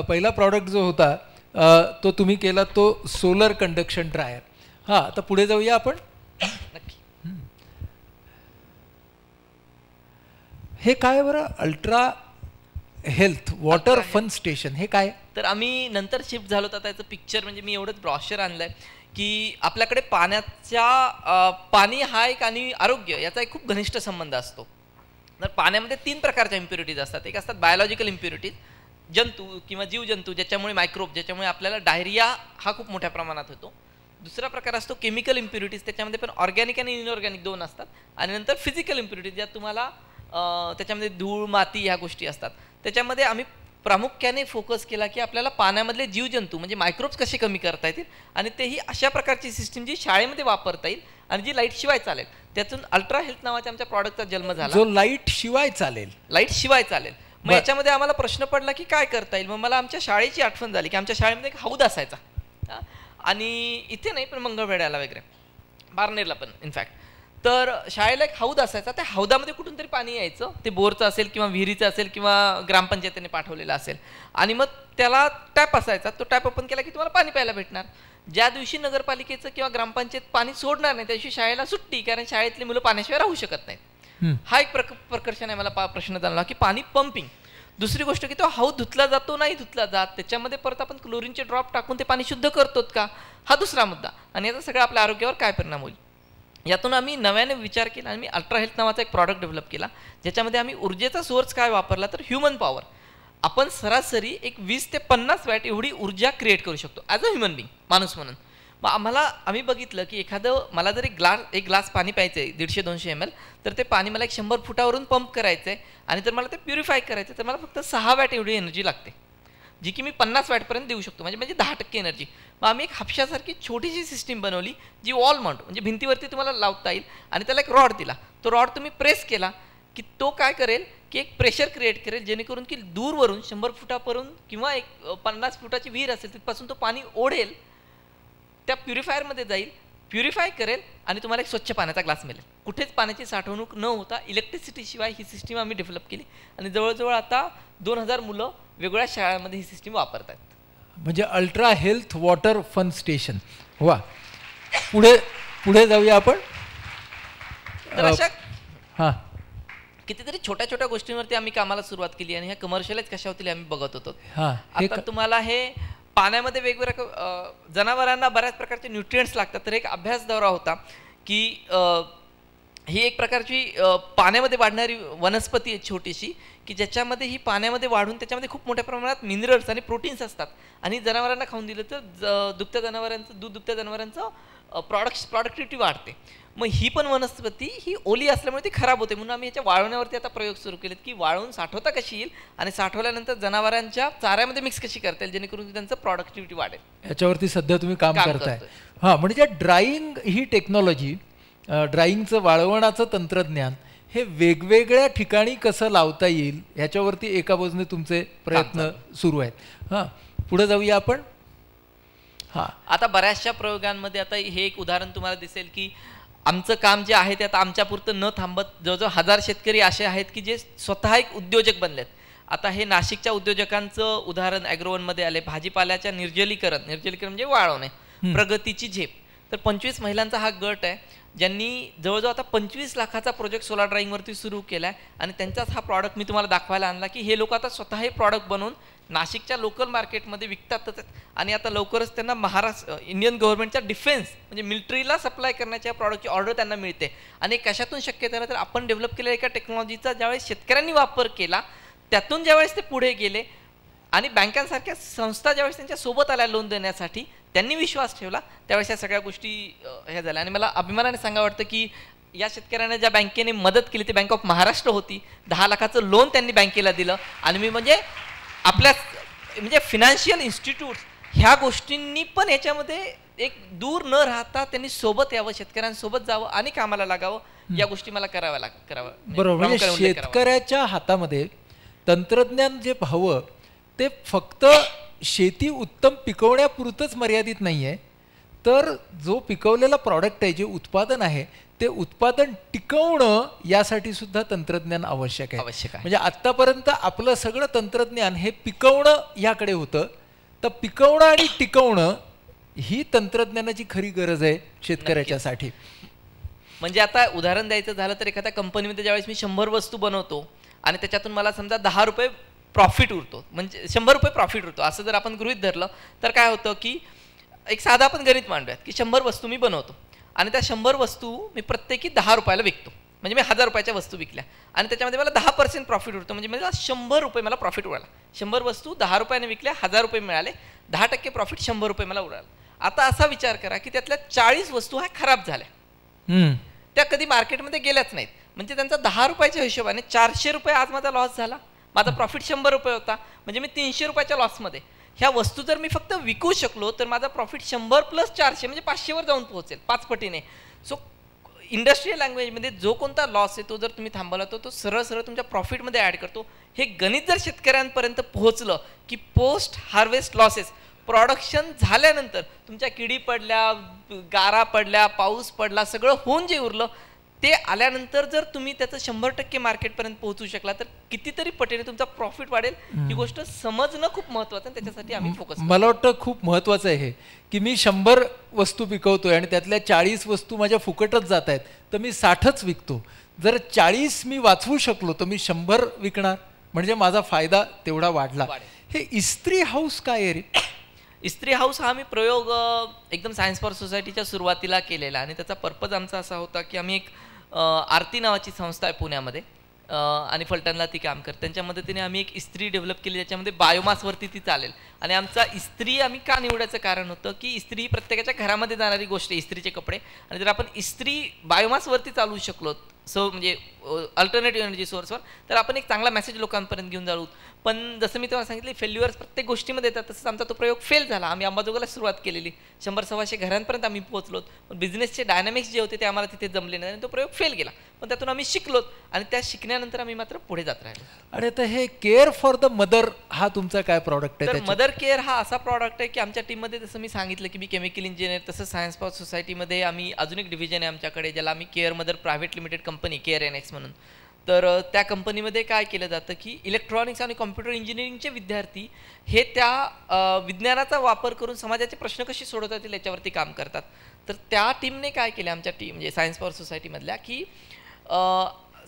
पहिला प्रॉडक्ट जो होता तो तुम्ही केला तो सोलर कंडक्शन ड्रायर. हां, आता पुढे जाऊया आपण. नक्की. हे काय बरं, ultra health water fun station, हे काय? तर आम्ही नंतर शिफ्ट झालो तर त्याचं पिक्चर म्हणजे मी एवढंच ब्रॉशर आणलंय की आपल्याकडे पाणी हा एक आणि आरोग्य याचा एक खूप घनिष्ठ संबंध असतो. तर पाण्यामध्ये 3 प्रकारच्या इम्प्युरिटीज असतात. एक असतात बायोलॉजिकल इम्प्युरिटीज, जंतू किंवा जीवजंतू ज्याच्यामुळे मायक्रोब, ज्याच्यामुळे आपल्याला डायरिया हा खूप मोठ्या प्रमाणात होतो. दुसरा प्रकार असतो केमिकल इम्प्युरिटीज, त्याच्यामध्ये पण ऑर्गॅनिक आणि इनऑर्गॅनिक 2 असतात. आणि नंतर फिजिकल इम्प्युरिटीज, ज्यात तुम्हाला त्याच्यामध्ये धूळ माती ह्या गोष्टी असतात. त्याच्यामध्ये आम्ही प्रामुख्याने फोकस केला की आपल्याला पाण्यामधले जीवजंतू म्हणजे मायक्रोब्स कसे कमी करता येतील आणि तेही अशा प्रकारची सिस्टीम जी शाळेमध्ये वापरता येईल आणि जी लाईट शिवाय चालेल. त्यातून अल्ट्रा हेल्थ नावाच्या आमच्या प्रॉडक्टचा जन्म झाला, जो लाईट शिवाय चालेल. मग याच्यामध्ये आम्हाला प्रश्न पडला की काय करता येईल. मग मला आमच्या शाळेची आठवण झाली की आमच्या शाळेमध्ये एक हौद असायचा आणि इथे नाही पण मंगळवेढ्याला वगैरे, बारनेरला पण इनफॅक्ट. तर शाळेला एक हौद असायचा, त्या हौदामध्ये कुठून तरी पाणी यायचं, ते बोरचं असेल किंवा विहिरीचं असेल किंवा ग्रामपंचायतीने पाठवलेलं असेल. आणि मग त्याला टॅप असायचा, तो टॅप ओपन केला की तुम्हाला पाणी प्यायला भेटणार. ज्या दिवशी नगरपालिकेचं किंवा ग्रामपंचायत पाणी सोडणार नाही त्या दिवशी शाळेला सुट्टी, कारण शाळेतली मुलं पाण्याशिवाय राहू शकत नाहीत. हा एक प्रकर्षण आहे. मला प्रश्न जाणला की पाणी पंपिंग. दुसरी गोष्ट की तो हौद धुतला जातो नाही धुतला जात, त्याच्यामध्ये परत आपण क्लोरीनचे ड्रॉप टाकून ते पाणी शुद्ध करतोत का, हा दुसरा मुद्दा. आणि याचा सगळा आपल्या आरोग्यावर काय परिणाम होईल. यातून आम्ही नव्याने विचार केला आणि मी अल्ट्रा हेल्थ नावाचा एक प्रॉडक्ट डेव्हलप केला, ज्याच्यामध्ये आम्ही ऊर्जेचा सोर्स काय वापरला तर ह्युमन पॉवर. आपण सरासरी एक 20 ते 50 वॅट एवढी ऊर्जा क्रिएट करू शकतो ॲज अ ह्युमन बिंग, माणूस म्हणून. मग आम्ही बघितलं की मला जर एक ग्लास पाणी प्यायचं आहे 150-200 ml, तर ते पाणी मला 100 फुटावरून पंप करायचं आहे आणि जर मला ते प्युरिफाय करायचं तर मला फक्त 6 वॅट एवढी एनर्जी लागते, जी की मी 50 वॅटपर्यंत देऊ शकतो, म्हणजे 10% एनर्जी. मग आम्ही एक हापशासारखी छोटीशी सिस्टीम बनवली जी वॉल माउंट म्हणजे भिंतीवरती तुम्हाला लावता येईल आणि त्याला एक रॉड दिला. तो रॉड तुम्ही प्रेस केला की तो काय करेल की एक प्रेशर क्रिएट करेल, जेणेकरून की दूरवरून 100 फुटापर्यंत किंवा एक 50 फुटाची विहीर असेल तिथपासून तो पाणी ओढेल, त्या प्युरिफायरमध्ये जाईल, प्युरिफाय करेल आणि तुम्हाला एक स्वच्छ पाण्याचा ग्लास मिळेल. कुठेच पाण्याची साठवणूक न होता इलेक्ट्रिसिटीशिवाय ही सिस्टीम आम्ही डेव्हलप केली आणि जवळजवळ आता 2000 मुलं वेगवेगळ्या शाळांमध्ये ही सिस्टीम वापरतात. म्हणजे ultra health water fun station. वा, पुढे जाऊया आपण. तर अशा कितीतरी छोट्या छोट्या गोष्टींवरती आम्ही कामाला सुरुवात केली आणि ह्या कमर्शियलाइज कशा होतील आम्ही बघत होतो. आता तुम्हाला हे पाण्यामध्ये वेगवेगळ्या जनावरांना बऱ्याच प्रकारचे न्यूट्रिएंट्स लागतात. तर एक अभ्यास दौरा होता की ही एक प्रकारची पाण्यामध्ये वाढणारी वनस्पती आहे छोटीशी, की ज्याच्यामध्ये ही पाण्यामध्ये वाढून त्याच्यामध्ये खूप मोठ्या प्रमाणात मिनरल्स आणि प्रोटीन्स असतात आणि जनावरांना खाऊन दिलं तर दूध दुभत्या जनावरांचं प्रॉडक्टिव्हिटी वाढते. मग ही पण वनस्पती ही ओली असल्यामुळे ती खराब होते, म्हणून आम्ही याच्या वाळवण्यावरती आता प्रयोग सुरू केलेत की वाळवून साठवता कशी येईल आणि साठवल्यानंतर जनावरांच्या चाऱ्यामध्ये मिक्स कशी करता येईल जेणेकरून त्यांचं प्रॉडक्टिव्हिटी वाढेल. याच्यावरती सध्या तुम्ही काम करताय. हां, म्हणजे ड्राईंग ही टेक्नॉलॉजी, ड्राईंगचं वाळवणाचं तंत्रज्ञान हे वेगवेगळ्या ठिकाणी कसं लावता येईल ह्याच्यावरती एका बाजूने तुमचे प्रयत्न सुरू आहेत. हां, पुढे जाऊया आपण. हां, आता बऱ्याचशा प्रयोगांमध्ये आता हे एक उदाहरण तुम्हाला दिसेल की आमचं काम जे आहे ते आता आमच्यापुरतं न थांबत जवळजवळ 1000 शेतकरी असे आहेत की जे स्वतः एक उद्योजक बनलेत. आता हे नाशिकच्या उद्योजकांचं उदाहरण ॲग्रोवनमध्ये आले. भाजीपाल्याच्या निर्जलीकरण म्हणजे वाळवणे, प्रगतीची झेप. तर 25 महिलांचा हा गट आहे ज्यांनी जवळजवळ आता 25 लाखाचा प्रोजेक्ट सोलार ड्रायिंगवरती सुरू केला आहे. आणि त्यांचाच हा प्रॉडक्ट मी तुम्हाला दाखवायला आणला की हे लोक आता स्वतः हे प्रॉडक्ट बनवून नाशिकच्या लोकल मार्केटमध्ये विकतातच. आणि आता लवकरच त्यांना महाराष्ट्र इंडियन गव्हर्नमेंटच्या डिफेन्स म्हणजे मिलिटरीला सप्लाय करण्याच्या प्रॉडक्टची ऑर्डर त्यांना मिळते. आणि कशातून शक्य झालं तर आपण डेव्हलप केलेल्या एका टेक्नॉलॉजीचा ज्यावेळेस शेतकऱ्यांनी वापर केला, त्यातून ज्यावेळेस ते पुढे गेले आणि बँकांसारख्या संस्था ज्यावेळेस त्यांच्या सोबत आल्या लोन देण्यासाठी, त्यांनी विश्वास ठेवला, त्यावेळेस या सगळ्या गोष्टी ह्या झाल्या. आणि मला अभिमानाने सांगा वाटतं की या शेतकऱ्यांना ज्या बँकेने मदत केली ती बँक ऑफ महाराष्ट्र होती. 10 लाखाचं लोन त्यांनी बँकेला दिलं. आणि मी म्हणजे आपल्या म्हणजे फिनान्शियल इन्स्टिट्यूट ह्या गोष्टींनी पण याच्यामध्ये एक दूर न राहता त्यांनी सोबत यावं, शेतकऱ्यांसोबत जावं आणि कामाला लागावं, या गोष्टी मला करावं. बरोबर. म्हणजे शेतकऱ्याच्या हातामध्ये तंत्रज्ञान जे हवं ते फक्त शेती उत्तम पिकवण्यापुरतंच मर्यादित नाही आहे, तर जो पिकवलेला प्रॉडक्ट आहे, जे उत्पादन आहे, ते उत्पादन टिकवणं यासाठी सुद्धा तंत्रज्ञान आवश्यक आहे. म्हणजे आत्तापर्यंत आपलं सगळं तंत्रज्ञान हे पिकवणं याकडे होतं, तर पिकवणं आणि टिकवणं ही तंत्रज्ञानाची खरी गरज आहे शेतकऱ्याच्यासाठी. म्हणजे आता उदाहरण द्यायचं झालं तर एखाद्या कंपनीमध्ये ज्यावेळेस मी 100 वस्तू बनवतो आणि त्याच्यातून मला समजा 10 रुपये प्रॉफिट उरतो, म्हणजे 100 रुपये प्रॉफिट उरतो, असं जर आपण गृहीत धरलं तर काय होतं की एक साधा आपण गणित मांडूयात की 100 वस्तू मी बनवतो आणि त्या 100 वस्तू मी प्रत्येकी 10 रुपयाला विकतो. म्हणजे मी 1000 रुपयाच्या वस्तू विकल्या आणि त्याच्यामध्ये मला 10% प्रॉफिट उरतो. म्हणजे मला 100 रुपये मला प्रॉफिट उडाला. 100 वस्तू 10 रुपयाने विकल्या, 1000 रुपये मिळाले, 10% प्रॉफिट 100 रुपये मला उडाला. आता असा विचार करा की त्यातल्या 40 वस्तू ह्या खराब झाल्या, त्या कधी मार्केटमध्ये गेल्याच नाहीत. म्हणजे त्यांचा 10 रुपयाच्या हिशोबाने 400 रुपये आज माझा लॉस झाला. माझा प्रॉफिट 100 रुपये होता, म्हणजे मी 300 रुपयाच्या लॉसमध्ये. ह्या वस्तू जर मी फक्त विकू शकलो तर माझा प्रॉफिट 100 + 400 म्हणजे 500वर जाऊन पोहोचेल, 5 पटीने. सो इंडस्ट्रियल लँग्वेजमध्ये जो कोणता लॉस आहे तो जर तुम्ही थांबवला तो सरळ सरळ तुमच्या प्रॉफिटमध्ये ॲड करतो. हे गणित जर शेतकऱ्यांपर्यंत पोहोचलं की पोस्ट हार्वेस्ट लॉसेस, प्रोडक्शन झाल्यानंतर तुमच्या किडी पडल्या, गारा पडल्या, पाऊस पडला, सगळं होऊन जे उरलं ते आल्यानंतर जर तुम्ही त्याचं 100% मार्केटपर्यंत पोहोचू शकला तर कितीतरी पटीने तुमचा प्रॉफिट वाढेल. ही गोष्ट समजणं खूप महत्त्वाचं आहे, त्याच्यासाठी आम्ही फोकस. मला वाटतं खूप महत्त्वाचं आहे हे की मी 100 वस्तू पिकवतोय आणि त्यातल्या 40 वस्तू माझ्या फुकटच जात आहेत, तर मी 60च विकतो. जर 40 मी वाचवू शकलो तर मी 100 विकणार, म्हणजे माझा फायदा तेवढा वाढला. हे इस्त्री हाऊस काय आहे रे? इस्त्री हाऊस हा आम्ही प्रयोग एकदम सायन्स फॉर सोसायटीच्या सुरुवातीला केलेला आणि त्याचा पर्पज आमचा असा होता की आम्ही एक आरती नावाची संस्था आहे पुण्यामध्ये आणि फलटणला ती काम करते, त्यांच्या मदतीने आम्ही एक इस्त्री डेव्हलप केली ज्याच्यामध्ये बायोमासवरती ती चालेल. आणि आमचा इस्त्री आम्ही का निवडायचं कारण होतं की इस्त्री ही प्रत्येकाच्या घरामध्ये जाणारी गोष्ट आहे, इस्त्रीचे कपडे. आणि जर आपण इस्त्री बायोमासवरती चालवू शकलो म्हणजे अल्टरनेटिव्ह एनर्जी सोर्सवर, तर आपण एक चांगला मेसेज लोकांपर्यंत घेऊन जाऊ. पण जसं मी तुम्हाला सांगितले फेल्युअर्स प्रत्येक गोष्टीमध्ये येतात, तसंच आमचा तो प्रयोग फेल झाला. आम्ही अंबाजोगाईला सुरुवात केलेली, 100-125 घरांपर्यंत आम्ही पोहोचलो, पण बिझनेसचे डायनामिक्स जे होते ते आम्हाला तिथे जमले नाही आणि तो प्रयोग फेल गेला. पण त्यातून आम्ही शिकलो आणि त्या शिकण्यानंतर आम्ही मात्र पुढे जात राहिलो. आणि आता हे केअर फॉर द मदर हा तुमचा काय प्रॉडक्ट आहे? तर मदर केअर हा असा प्रॉडक्ट आहे की आमच्या टीममध्ये जसं मी सांगितलं की मी केमिकल इंजिनियर, तसं सायन्स फॉर सोसायटीमध्ये आम्ही अजून एक डिव्हिजन आहे आमच्याकडे ज्याला आम्ही care mother private limited company, care NX म्हणून. तर त्या कंपनीमध्ये काय केलं जातं की इलेक्ट्रॉनिक्स आणि कॉम्प्युटर इंजिनिअरिंगचे विद्यार्थी हे त्या विज्ञानाचा वापर करून समाजाचे प्रश्न कसे सोडवता येतील याच्यावरती काम करतात. तर त्या टीमने काय केलं, आमच्या टीम म्हणजे सायन्स फॉर सोसायटीमधल्या, की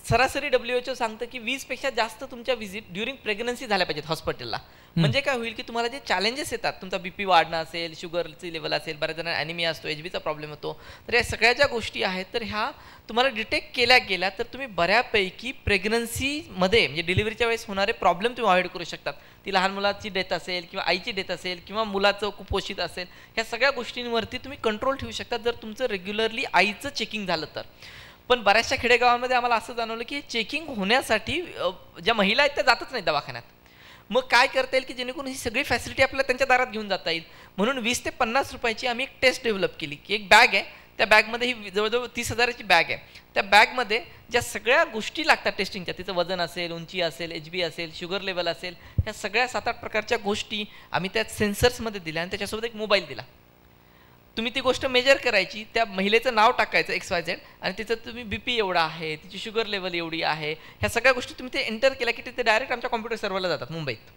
सरासरी WHO सांगतं की 20पेक्षा जास्त तुमच्या व्हिजिट ड्युरिंग प्रेग्नन्सी झाल्या पाहिजेत हॉस्पिटलला. म्हणजे काय होईल की तुम्हाला जे चॅलेंजेस येतात, तुमचा BP वाढणं असेल, शुगरची लेवल असेल, बऱ्याच जणांना ॲनिमिया असतो, HBचा प्रॉब्लेम होतो, तर या सगळ्या ज्या गोष्टी आहेत तर ह्या तुम्हाला डिटेक्ट केल्या गेल्या तर तुम्ही बऱ्यापैकी प्रेग्नन्सीमध्ये म्हणजे डिलिव्हरीच्या वेळेस होणारे प्रॉब्लेम तुम्ही अवॉइड करू शकतात. ती लहान मुलाची डेथ असेल किंवा आईची डेथ असेल किंवा मुलाचं कुपोषित असेल, ह्या सगळ्या गोष्टींवरती तुम्ही कंट्रोल ठेवू शकता जर तुमचं रेग्युलरली आईचं चेकिंग झालं तर. पण बऱ्याचशा खेडेगावांमध्ये आम्हाला असं जाणवलं की चेकिंग होण्यासाठी ज्या महिला आहेत त्या जातच नाही दवाखान्यात. मग काय करता येईल की जेणेकरून ही सगळी फॅसिलिटी आपल्याला त्यांच्या दारात घेऊन जाता येईल. म्हणून 20 ते 50 रुपयाची आम्ही एक टेस्ट डेव्हलप केली की एक बॅग आहे, त्या बॅगमध्ये ही जवळजवळ 30,000ची बॅग आहे. त्या बॅगमध्ये ज्या सगळ्या गोष्टी लागतात टेस्टिंगच्या, तिचं वजन असेल, उंची असेल, HB असेल, शुगर लेवल असेल, ह्या सगळ्या 7-8 प्रकारच्या गोष्टी आम्ही त्या सेन्सर्समध्ये दिल्या आणि त्याच्यासोबत एक मोबाईल दिला. तुम्ही ती गोष्ट मेजर करायची, त्या महिलेचं नाव टाकायचं XYZ आणि तिचं तुम्ही BP एवढा आहे, तिची शुगर लेवल एवढी आहे, ह्या सगळ्या गोष्टी तुम्ही ते एंटर केल्या की ते डायरेक्ट आमच्या कॉम्प्युटर सर्व्हरला जातात मुंबईत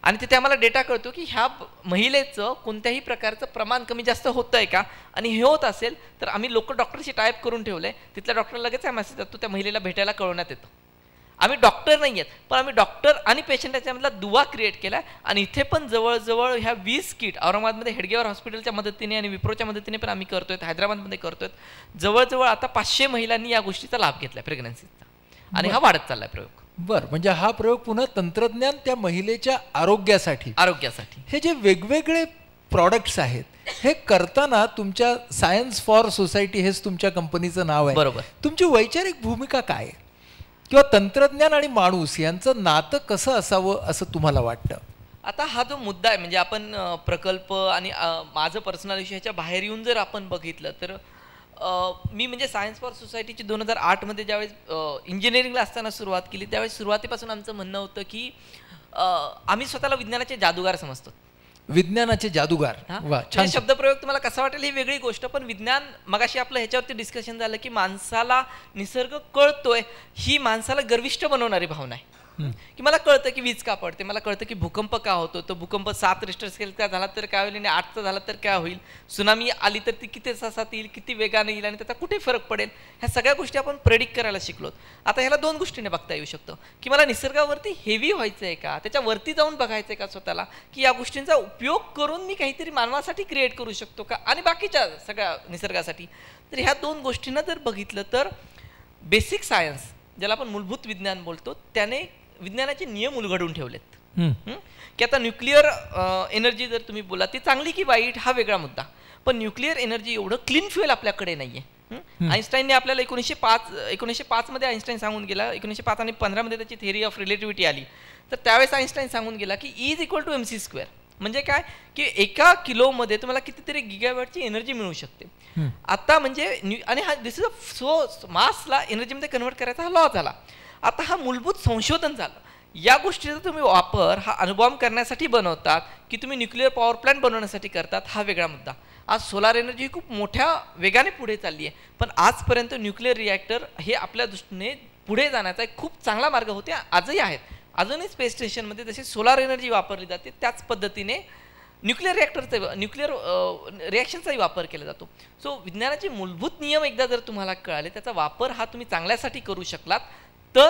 आणि तिथे आम्हाला डेटा कळतो की ह्या महिलेचं कोणत्याही प्रकारचं प्रमाण कमी जास्त होतं आहे का, आणि हे होत असेल तर आम्ही लोकल डॉक्टरशी टाईप करून ठेवलं आहे, तिथल्या डॉक्टरला लगेच मेसेज जातो, त्या महिलेला भेटायला कळवण्यात येतं. आम्ही डॉक्टर नाही आहेत, पण आम्ही डॉक्टर आणि पेशंट याच्यामधला दुवा क्रिएट केला आणि इथे पण जवळजवळ ह्या 20 किट औरंगाबादमध्ये हेडगेवार हॉस्पिटलच्या मदतीने आणि विप्रोच्या मदतीने पण आम्ही करतोय, हैदराबादमध्ये करतोय. जवळजवळ आता 500 महिलांनी या गोष्टीचा लाभ घेतला प्रेग्नन्सीचा आणि हा वाढत चाललाय प्रयोग. बरं, म्हणजे हा प्रयोग पुन्हा तंत्रज्ञान त्या महिलेच्या आरोग्यासाठी हे जे वेगवेगळे प्रॉडक्ट्स आहेत हे करताना तुमच्या सायन्स फॉर सोसायटी हेच तुमच्या कंपनीचं नाव आहे. बरोबर. तुमची वैचारिक भूमिका काय आहे, किंवा तंत्रज्ञान आणि माणूस यांचं नातं कसं असावं असं तुम्हाला वाटतं? आता हा जो मुद्दा आहे म्हणजे आपण प्रकल्प आणि माझं पर्सनल इश्यू ह्याच्या बाहेर येऊन जर आपण बघितलं तर मी म्हणजे सायन्स फॉर सोसायटीची 2008मध्ये ज्यावेळेस इंजिनिअरिंगला असताना सुरुवात केली त्यावेळेस सुरुवातीपासून आमचं म्हणणं होतं की आम्ही स्वतःला विज्ञानाचे जादूगार समजतो. विज्ञानाचे जादूगार, छान शब्दप्रयोग तुम्हाला कसा वाटेल ही वेगळी गोष्ट, पण विज्ञान मगाशी आपलं ह्याच्यावरती डिस्कशन झालं की माणसाला निसर्ग कळतोय ही माणसाला गर्विष्ठ बनवणारी भावना आहे. की मला कळतं की वीज का पडते, मला कळतं की भूकंप का होतो, तो भूकंप 7 रिश्टर स्केलचा झाला तर काय होईल आणि 8चा झाला तर काय होईल, सुनामी आली तर ती किती तासात येईल, किती वेगाने येईल आणि त्याचा कुठे फरक पडेल, ह्या सगळ्या गोष्टी आपण प्रेडिक्ट करायला शिकलो. आता ह्याला 2 गोष्टीने बघता येऊ शकतं की मला निसर्गावरती हेवी व्हायचं आहे का, त्याच्यावरती जाऊन बघायचं आहे का स्वतःला, की या गोष्टींचा उपयोग करून मी काहीतरी मानवासाठी क्रिएट करू शकतो का आणि बाकीच्या सगळ्या निसर्गासाठी. तर ह्या 2 गोष्टींना जर बघितलं तर बेसिक सायन्स ज्याला आपण मूलभूत विज्ञान बोलतो त्याने विज्ञानाचे नियम उलगडून ठेवलेत की आता न्यूक्लिअर एनर्जी जर तुम्ही बोला ती चांगली की वाईट हा वेगळा मुद्दा, पण न्यूक्लिअर एनर्जी एवढं क्लीन फ्युएल आपल्याकडे नाहीये. आईन्स्टाईनने आपल्याला 1905 मध्ये आईन्स्टाईन सांगून गेला, 1905 आणि 15 मध्ये त्याची थिअरी ऑफ रिलेटिव्हिटी आली, तर त्यावेळेस आईन्स्टाईन सांगून गेला की E = mc². म्हणजे काय की 1 किलोमध्ये तुम्हाला कितीतरी गिगावॅटची एनर्जी मिळू शकते. आता म्हणजे आणि हा दिस इज सो मासला एनर्जीमध्ये कन्व्हर्ट करायचा हा लॉ झाला. आता हा मूलभूत संशोधन झालं, या गोष्टीचा तुम्ही वापर हा अणुबॉम्ब करण्यासाठी बनवतात की तुम्ही न्यूक्लिअर पॉवर प्लांट बनवण्यासाठी करतात हा वेगळा मुद्दा. आज सोलार एनर्जी ही खूप मोठ्या वेगाने पुढे चालली आहे, पण आजपर्यंत न्यूक्लिअर रिॲक्टर हे आपल्या दृष्टीने पुढे जाण्याचा एक खूप चांगला मार्ग होते, आजही आहेत. अजूनही स्पेस स्टेशनमध्ये जशी सोलार एनर्जी वापरली जाते त्याच पद्धतीने न्यूक्लिअर रिॲक्शनचाही वापर केला जातो. सो विज्ञानाचे मूलभूत नियम एकदा जर तुम्हाला कळाले, त्याचा वापर हा तुम्ही चांगल्यासाठी करू शकलात तर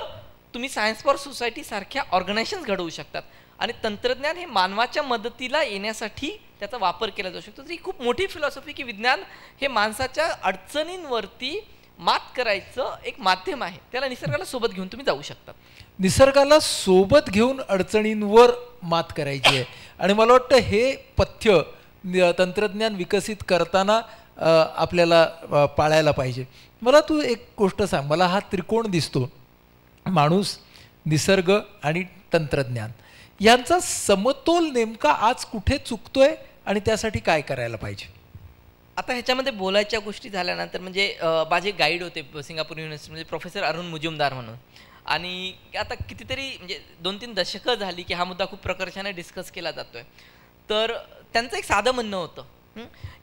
तुम्ही सायन्स फॉर सोसायटी सारख्या ऑर्गनायझेशन्स घडवू शकतात आणि तंत्रज्ञान हे मानवाच्या मदतीला येण्यासाठी त्याचा वापर केला जाऊ शकतो. ही खूप मोठी फिलॉसॉफी की विज्ञान हे माणसाच्या अडचणींवरती मात करायचं एक माध्यम आहे, त्याला निसर्गाला सोबत घेऊन तुम्ही जाऊ शकता. निसर्गाला सोबत घेऊन अडचणींवर मात करायची आहे आणि मला वाटतं हे पथ्य तंत्रज्ञान विकसित करताना आपल्याला पाळायला पाहिजे. मला तू एक गोष्ट सांग, मला हा त्रिकोण दिसतो, माणूस, निसर्ग आणि तंत्रज्ञान, यांचा समतोल नेमका आज कुठे चुकतोय आणि त्यासाठी काय करायला पाहिजे? आता ह्याच्यामध्ये बोलायच्या गोष्टी झाल्यानंतर म्हणजे माझे गाईड होते सिंगापूर युनिव्हर्सिटीमध्ये प्रोफेसर अरुण मुजुमदार म्हणून, आणि आता कितीतरी म्हणजे 2-3 दशकं झाली की हा मुद्दा खूप प्रकर्षाने डिस्कस केला जातोय. तर त्यांचं एक साधं म्हणणं होतं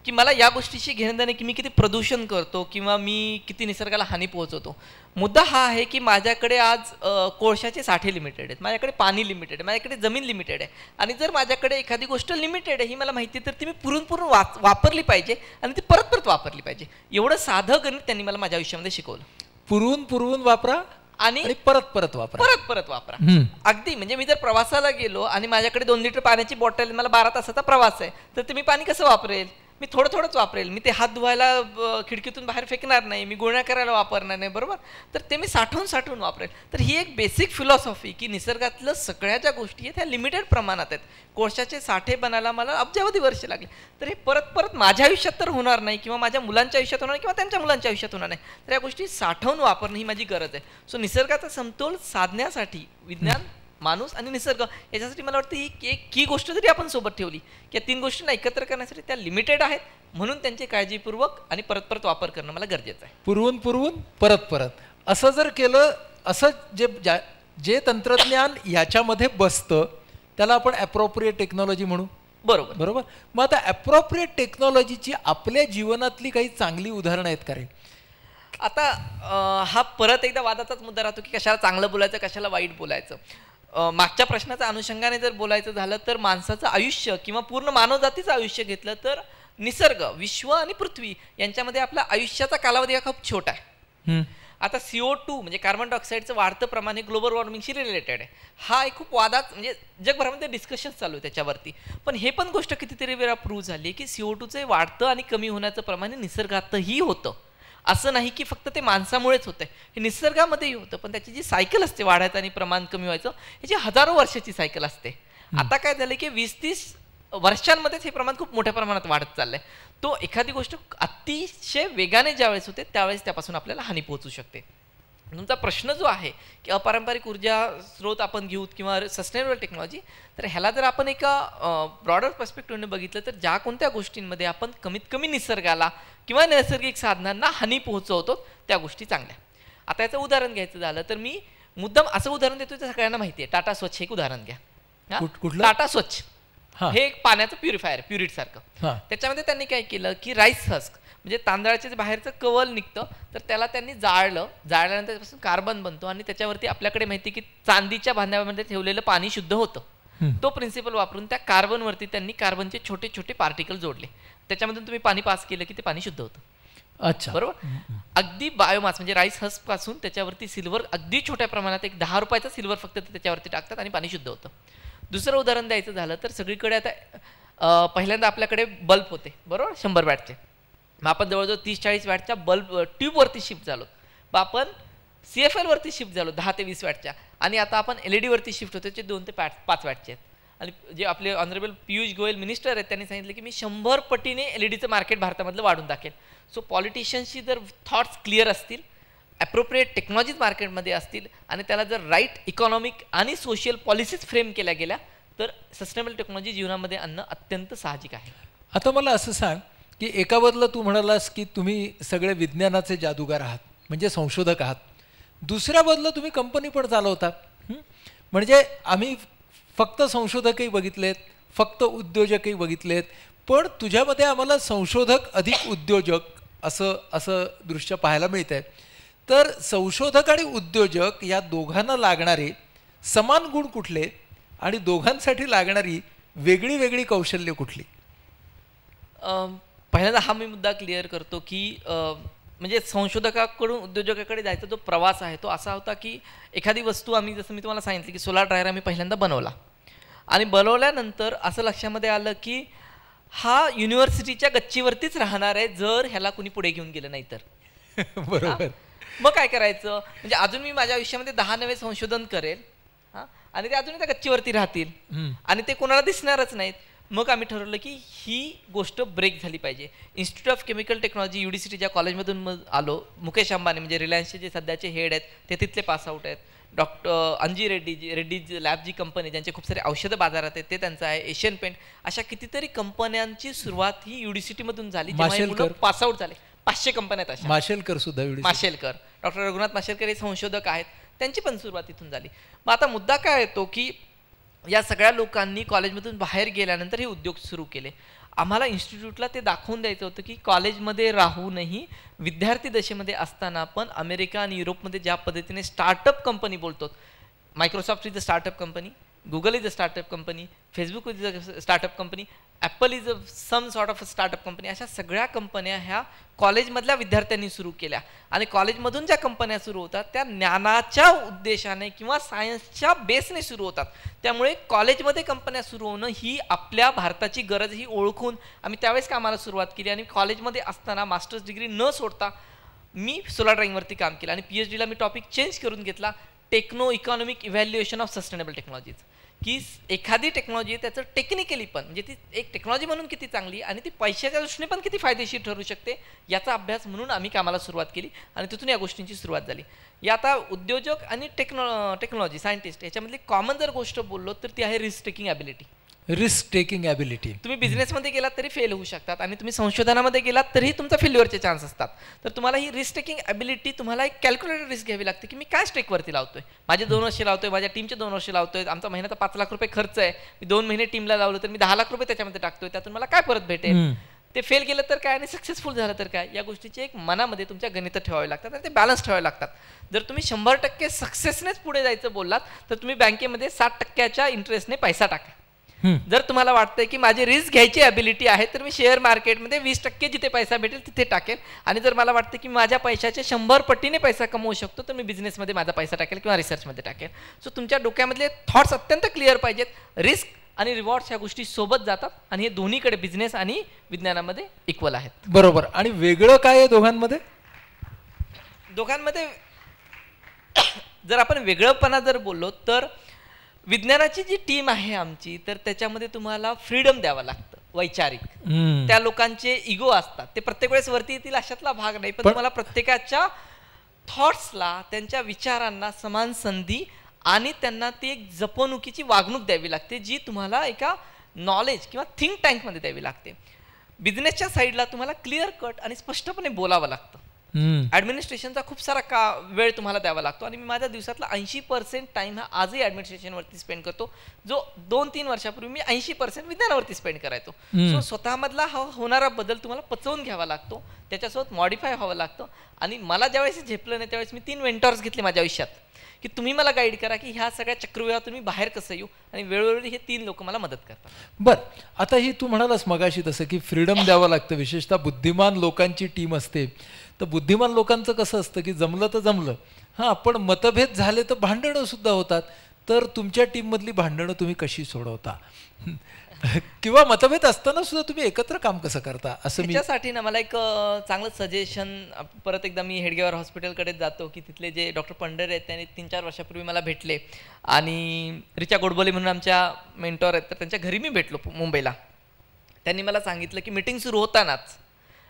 की मला या गोष्टीशी घेणं देणं की मी किती प्रदूषण करतो किंवा मी किती निसर्गाला हानी पोहोचवतो. मुद्दा हा आहे की माझ्याकडे आज कोळशाचे साठे लिमिटेड आहेत, माझ्याकडे पाणी लिमिटेड आहे, माझ्याकडे जमीन लिमिटेड आहे, आणि जर माझ्याकडे एखादी गोष्ट लिमिटेड आहे ही मला माहिती आहे तर ती मी पुरून वापरली पाहिजे आणि ती परत वापरली पाहिजे. एवढं साधं गणित त्यांनी मला माझ्या आयुष्यामध्ये शिकवलं. पुरून वापरा आणि परत वापरा. अगदी म्हणजे मी जर प्रवासाला गेलो आणि माझ्याकडे 2 लिटर पाण्याची बॉटल, मला 12 तासाचा प्रवास आहे, तर ते मी पाणी कसं वापरेल? मी थोडंच वापरेल. मी ते हात धुवायला खिडकीतून बाहेर फेकणार नाही, मी गुळण्या करायला वापरणार नाही, बरोबर? तर ते मी साठवून वापरेल. तर ही एक बेसिक फिलॉसॉफी की निसर्गातलं सगळ्या ज्या गोष्टी आहेत ह्या लिमिटेड प्रमाणात आहेत. कोळशाचे साठे बनायला मला अब्जावधी वर्ष लागली, तर हे परत माझ्या आयुष्यात तर होणार नाही किंवा माझ्या मुलांच्या आयुष्यात होणार नाही किंवा त्यांच्या मुलांच्या आयुष्यात होणार नाही. तर या गोष्टी साठवून वापरणं ही माझी गरज आहे. सो निसर्गाचा समतोल साधण्यासाठी विज्ञान, माणूस आणि निसर्ग याच्यासाठी मला वाटतं ही एक की गोष्ट जरी आपण सोबत ठेवली की 3 गोष्टींना एकत्र करण्यासाठी त्या लिमिटेड आहेत, म्हणून त्यांची काळजीपूर्वक आणि परत वापर करणं मला गरजेचं आहे. पुरवून परत असं जर केलं, असं जे तंत्रज्ञान याच्यामध्ये बसतं त्याला आपण ॲप्रोप्रिएट टेक्नॉलॉजी म्हणू. बरोबर बरोबर. मग आता अप्रोप्रिएट टेक्नॉलॉजीची आपल्या जीवनातली काही चांगली उदाहरणं आहेत का रे? आता हा परत एकदा वादाचाच मुद्दा राहतो की कशाला चांगलं बोलायचं, कशाला वाईट बोलायचं. मागच्या प्रश्नाच्या अनुषंगाने जर बोलायचं झालं तर माणसाचं आयुष्य किंवा पूर्ण मानवजातीचं आयुष्य घेतलं तर निसर्ग, विश्व आणि पृथ्वी यांच्यामध्ये आपल्या आयुष्याचा कालावधी हा खूप छोटा आहे. आता CO2 म्हणजे कार्बन डायऑक्साईडचं वाढतं प्रमाण हे ग्लोबल वॉर्मिंगशी रिलेटेड आहे. हा एक खूप वादात म्हणजे जगभरामध्ये डिस्कशन्स चालू आहे त्याच्यावरती. पण हे पण गोष्ट कितीतरी वेळा प्रूव्ह झाली की CO2चे वाढतं आणि कमी होण्याचं प्रमाण हे निसर्गातही होतं. असं नाही की फक्त ते माणसामुळेच होतं, हे निसर्गामध्येही होतं. पण त्याची जी सायकल असते वाढायचं आणि प्रमाण कमी व्हायचं, ह्याची हजारो वर्षाची सायकल असते. आता काय झालं की 20-30 वर्षांमध्येच हे प्रमाण खूप मोठ्या प्रमाणात वाढत चाललंय. तो एखादी गोष्ट अतिशय वेगाने ज्यावेळेस होते त्यावेळेस त्यापासून आपल्याला हानी पोहोचू शकते. तुमचा प्रश्न जो आहे की अपारंपरिक ऊर्जा स्रोत आपण घेऊ किंवा सस्टेनेबल टेक्नॉलॉजी, तर ह्याला जर आपण एका ब्रॉडर पर्स्पेक्टिव्हने बघितलं तर ज्या कोणत्या गोष्टींमध्ये आपण कमीत कमी निसर्गाला किंवा नैसर्गिक साधनांना हानी पोहोचवतो त्या गोष्टी चांगल्या. आता याचं उदाहरण घ्यायचं झालं तर मी मुद्दाम असं उदाहरण देतो ते सगळ्यांना माहिती आहे. टाटा स्वच्छ एक उदाहरण घ्या. टाटा स्वच्छ हे एक पाण्याचं प्युरिफायर प्युरिट सारखं. त्याच्यामध्ये त्यांनी काय केलं की राईस हस्क म्हणजे तांदळाचे जे बाहेरचं कवल निघतं तर त्याला त्यांनी जाळल्यानंतर त्यापासून कार्बन बनतो आणि त्याच्यावरती आपल्याकडे माहिती की चांदीच्या भांड्यामध्ये ठेवलेलं पाणी शुद्ध होतं. तो प्रिन्सिपल वापरून त्या कार्बनवरती त्यांनी कार्बनचे छोटे छोटे पार्टिकल जोडले. त्याच्यामधून तुम्ही पाणी पास केलं की ते पाणी शुद्ध होतं. अच्छा, बरोबर. अगदी बायोमास म्हणजे राईस हस्क पासून त्याच्यावरती सिल्वर अगदी छोट्या प्रमाणात एक 10 रुपयाचा सिल्वर फक्त त्याच्यावरती टाकतात आणि पाणी शुद्ध होतं. दुसरं उदाहरण द्यायचं झालं तर सगळीकडे आता पहिल्यांदा आपल्याकडे बल्ब होते बरोबर 100 वॅटचे. मग आपण जवळजवळ 30-40 वॅटच्या बल्ब ट्यूबवरती शिफ्ट झालो. मग आपण CFL वरती शिफ्ट झालो 10 ते 20 वॅटच्या आणि आता आपण LED वरती शिफ्ट होतो जे 2 ते 5 वॅटचे आहेत. आणि जे आपले ऑनरेबल पियुष गोयल मिनिस्टर आहेत त्यांनी सांगितलं की मी 100 पटीने LEDचं मार्केट भारतामधलं वाढून दाखेल. सो पॉलिटिशियन्सची जर थॉट्स क्लिअर असतील, ॲप्रोप्रिएट टेक्नॉलॉजीज मार्केटमध्ये असतील आणि त्याला जर राईट इकॉनॉमिक आणि सोशल पॉलिसीज फ्रेम केल्या गेल्या तर सस्टेनेबल टेक्नॉलॉजी जीवनामध्ये आणणं अत्यंत साहजिक आहे. आता मला असं सांग की एका बदला तू म्हणालास की तुम्ही सगळे विज्ञानाचे जादूगार आहात म्हणजे संशोधक आहात. दुसऱ्या बदला तुम्ही कंपनी पण चालवता. म्हणजे आम्ही फक्त संशोधकही बघितलेत, फक्त उद्योजकही बघितलेत, पण तुझ्यामध्ये आम्हाला संशोधक अधिक उद्योजक असं दृश्य पाहायला मिळत आहे. तर संशोधक आणि उद्योजक या दोघांना लागणारे समान गुण कुठले आणि दोघांसाठी लागणारी वेगळी वेगळी कौशल्य कुठली? पहिल्यांदा हा मी मुद्दा क्लिअर करतो की म्हणजे संशोधकाकडून उद्योजकाकडे जायचा जो प्रवास आहे तो असा होता की एखादी वस्तू आम्ही जसं मी तुम्हाला सांगितलं की सोलार ड्रायर आम्ही पहिल्यांदा बनवला आणि बनवल्यानंतर असं लक्षामध्ये आलं की हा युनिव्हर्सिटीच्या गच्चीवरतीच राहणार आहे जर ह्याला कुणी पुढे घेऊन गेलं नाही तर. बरोबर. मग काय करायचं म्हणजे अजून मी माझ्या आयुष्यामध्ये 10 नवे संशोधन करेल आणि ते अजून त्या गच्चीवरती राहतील आणि ते कोणाला दिसणारच नाहीत. मग आम्ही ठरवलं की ही गोष्ट ब्रेक झाली पाहिजे. Institute of chemical technology UDCT ज्या कॉलेजमधून आलो, मुकेश अंबानी म्हणजे रिलायन्सचे जे सध्याचे हेड आहेत ते तिथले पासआउट आहेत. डॉक्टर अंजी रेड्डीज लॅब जी कंपनी ज्यांचे खूप सारे औषधं बाजारात आहेत ते त्यांचं आहे. एशियन पेंट अशा कितीतरी कंपन्यांची सुरुवात ही UDCT मधून झाली. पासआउट झाले 500 कंपन्या आहेत. माशेलकर सुद्धा माशेलकर डॉक्टर रघुनाथ माशेलकर हे संशोधक आहेत, त्यांची पण सुरुवात इथून झाली. मग आता मुद्दा काय येतो की या सगळ्या लोकांनी कॉलेजमधून बाहेर गेल्यानंतर हे उद्योग सुरू केले. आम्हाला इन्स्टिट्यूटला ते दाखवून द्यायचं होतं की कॉलेजमध्ये राहूनही विद्यार्थी दशेमध्ये असताना पण अमेरिका आणि युरोपमध्ये ज्या पद्धतीने स्टार्टअप कंपनी बोलतो, Microsoft is a startup company, Google is a startup company, Facebook is a startup company, Apple is a some sort of a startup company, अशा सगळ्या कंपन्या ह्या कॉलेजमधल्या विद्यार्थ्यांनी सुरू केल्या. आणि कॉलेजमधून ज्या कंपन्या सुरू होतात त्या ज्ञानाच्या उद्देशाने किंवा सायन्सच्या बेसने सुरू होतात. त्यामुळे कॉलेजमध्ये कंपन्या सुरू होणं ही आपल्या भारताची गरज ही ओळखून आम्ही त्यावेळेस कामाला सुरुवात केली. आणि कॉलेजमध्ये असताना मास्टर्स डिग्री न सोडता मी सोलार ड्रायव्हिंगवरती काम केलं आणि PhDला मी टॉपिक चेंज करून घेतला, techno economic evaluation of sustainable technologies. की एखादी टेक्नॉलॉजी त्याचं टेक्निकली पण म्हणजे ती एक टेक्नॉलॉजी म्हणून किती चांगली आणि ती पैशाच्या दृष्टीने पण किती फायदेशीर ठरू शकते याचा अभ्यास म्हणून आम्ही कामाला सुरुवात केली आणि तिथून या गोष्टींची सुरुवात झाली. या आता उद्योजक आणि टेक्नॉलॉजी सायंटिस्ट याच्यामधली कॉमन जर गोष्ट बोललो तर ती आहे risk taking ability. Risk taking ability. तुम्ही बिझनेसमध्ये गेलात तरी फेल होऊ शकतात आणि तुम्ही संशोधनामध्ये गेलात तरीही तुमचा फेल्युअरचे चान्स असतात. तर तुम्हाला ही रिस्क टेकिंग ॲबिलिटी, तुम्हाला एक कॅल्क्युलेटेड रिस्क घ्यावी लागते की मी काय स्टेकवरती लावतोय. माझे 2 वर्ष लावतोय, माझ्या टीमचे 2 वर्ष लावतोय, आमचा महिन्याचा 5 लाख रुपये खर्च आहे, मी 2 महिने टीमला लावलं तर मी 10 लाख रुपये त्याच्यामध्ये टाकतोय, त्यातून मला काय परत भेटेल. ते फेल गेलं तर काय आणि सक्सेसफुल झालं तर काय, या गोष्टीची एक मनामध्ये तुमच्या गणितं ठेवावे लागतात आणि ते बॅलन्स ठेवावे लागतात. जर तुम्ही 100% सक्सेसनेच पुढे जायचं बोललात तर तुम्ही बँकेमध्ये 60% इंटरेस्टने पैसा टाका. जर तुम्हाला वाटतंय की माझी रिस्क घ्यायची ॲबिलिटी आहे तर मी शेअर मार्केटमध्ये 20% जिथे पैसा भेटेल तिथे टाकेल, आणि जर मला वाटतं की माझ्या पैशाचे 100 पटीने पैसा कमवू शकतो तर मी बिझनेसमध्ये माझा पैसा टाकेल किंवा रिसर्चमध्ये टाकेल. सो तुमच्या डोक्यामधले थॉट्स अत्यंत क्लिअर पाहिजेत. रिस्क आणि रिवॉर्ड्स ह्या गोष्टी सोबत जातात आणि हे दोन्हीकडे बिझनेस आणि विज्ञानामध्ये इक्वल आहेत. बरोबर. आणि वेगळं काय आहे दोघांमध्ये? दोघांमध्ये जर आपण वेगळंपणा जर बोललो तर विज्ञानाची जी टीम आहे आमची, तर त्याच्यामध्ये तुम्हाला फ्रीडम द्यावं लागतं वैचारिक. त्या लोकांचे इगो असतात, ते प्रत्येक वेळेस वरती येतील अशातला भाग नाही, पण तुम्हाला प्रत्येकाच्या थॉट्सला, त्यांच्या विचारांना समान संधी आणि त्यांना ती एक जपणुकीची वागणूक द्यावी लागते जी तुम्हाला एका नॉलेज किंवा थिंक टँकमध्ये द्यावी लागते. बिझनेसच्या साईडला तुम्हाला क्लिअर कट आणि स्पष्टपणे बोलावं लागतं. ॲडमिनिस्ट्रेशनचा खूप सारा वेळ तुम्हाला द्यावा लागतो आणि मी माझ्या दिवसातला 80% टाइम हा आजही ॲडमिनिस्ट्रेशनवरती स्पेंड करतो, जो 2-3 वर्षापूर्वी मी 80% विज्ञानावरती स्पेंड करायचो. सो स्वतःमधला हा होणारा बदल तुम्हाला पचवून घ्यावा लागतो, त्याच्यासोबत मॉडिफाय व्हावं लागतं. आणि मला ज्यावेळेस झेपलं नाही त्यावेळेस मी 3 मेंटॉर्स घेतले माझ्या आयुष्यात की तुम्ही मला गाईड करा की ह्या सगळ्या चक्रव्यूहातून मी बाहेर कसं येऊ, आणि वेळोवेळी हे 3 लोक मला मदत करतात. बरं, आता ही तू म्हणालास मगाशी तसं की फ्रीडम द्यावं लागतं, विशेषतः बुद्धिमान लोकांची टीम असते. तर बुद्धिमान लोकांचं कसं असतं की जमलं तर जमलं, हां, पण मतभेद झाले तर भांडणं सुद्धा होतात. तर तुमच्या टीममधली भांडणं तुम्ही कशी सोडवता किंवा मतभेद असताना सुद्धा तुम्ही एकत्र काम कसं करता? असं त्याच्यासाठी ना मला एक चांगलं सजेशन, परत एकदा मी हेडगेवार हॉस्पिटलकडे जातो की तिथले जे डॉक्टर पंढरे आहेत त्यांनी 3-4 वर्षापूर्वी मला भेटले, आणि रिचा गोडबोले म्हणून आमच्या मेंटॉर आहेत, तर त्यांच्या घरी मी भेटलो मुंबईला. त्यांनी मला सांगितलं की मीटिंग सुरू होतानाच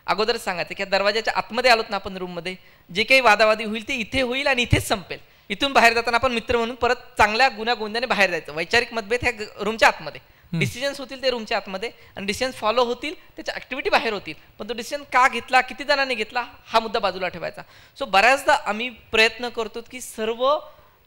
अगोदरच सांगायचं की दरवाजाच्या आतमध्ये आलोत ना आपण रूममध्ये, जे काही वादावादी होईल ते इथे होईल आणि इथेच संपेल. इथून बाहेर जाताना आपण मित्र म्हणून परत चांगल्या गुण्यागोंद्याने बाहेर जायचं. वैचारिक मतभेद ह्या रूमच्या आतमध्ये, डिसिजन्स होतील ते रूमच्या आतमध्ये, आणि डिसिजन्स फॉलो होतील, त्याच्या ऍक्टिव्हिटी बाहेर होतील, पण तो डिसिजन का घेतला, किती जणांनी घेतला, हा मुद्दा बाजूला ठेवायचा. सो बऱ्याचदा आम्ही प्रयत्न करतो की सर्व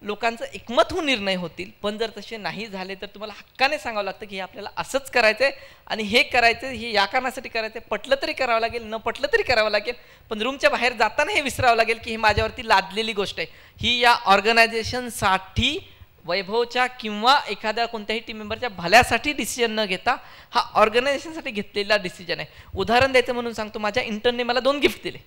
लोकांचं एकमत होऊन निर्णय होतील, पण जर तसे नाही झाले तर तुम्हाला हक्काने सांगावं लागतं की हे आपल्याला असंच करायचंय आणि हे करायचंय, हे या कारणासाठी करायचंय. पटलं तरी करावं लागेल, न पटलं तरी करावं लागेल, पण रूमच्या बाहेर जाताना हे विसरावं लागेल की हे माझ्यावरती लादलेली गोष्ट आहे. ही या ऑर्गनायझेशनसाठी, वैभवच्या किंवा एखाद्या कोणत्याही टीम मेंबरच्या भल्यासाठी डिसिजन न घेता हा ऑर्गनायझेशनसाठी घेतलेला डिसिजन आहे. उदाहरण द्यायचं म्हणून सांगतो, माझ्या इंटर्नने मला 2 गिफ्ट दिले.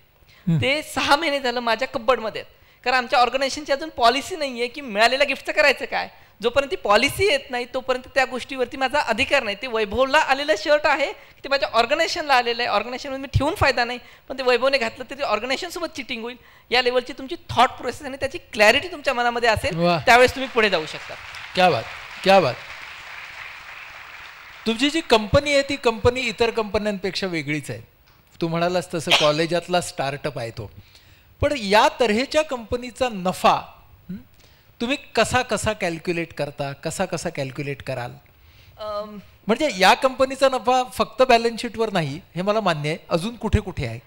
ते 6 महिने झालं माझ्या कब्बडमध्ये आहेत, कारण आमच्या ऑर्गनायझेशनची अजून पॉलिसी नाही आहे की मिळालेल्या गिफ्टचं करायचं काय. जोपर्यंत ती पॉलिसी येत नाही तोपर्यंत त्या गोष्टीवरती माझा अधिकार नाही. ते वैभवला आलेलं शर्ट आहे, ते माझ्या ऑर्गनायझेशनला आलेलं आहे, ऑर्गनायझेशनमध्ये मी ठेवून फायदा नाही, पण ते वैभवने घातलं तर ते ऑर्गनायझेशनसोबत चिटिंग होईल. या लेवलची तुमची थॉट प्रोसेस आणि त्याची क्लॅरिटी तुमच्या मनामध्ये असेल त्यावेळेस तुम्ही पुढे जाऊ शकता. क्या बात, क्या बात. तुमची जी कंपनी आहे ती कंपनी इतर कंपन्यांपेक्षा वेगळीच आहे. तू म्हणालास तसं कॉलेजातला स्टार्टअप आहे तो, पण या तऱ्हेच्या कंपनीचा नफा तुम्ही कसा कसा कॅल्क्युलेट करता, कसा कसा कॅल्क्युलेट कराल? म्हणजे या कंपनीचा नफा फक्त बॅलन्स शीटवर नाही हे मला मान्य आहे, अजून कुठे कुठे आहे?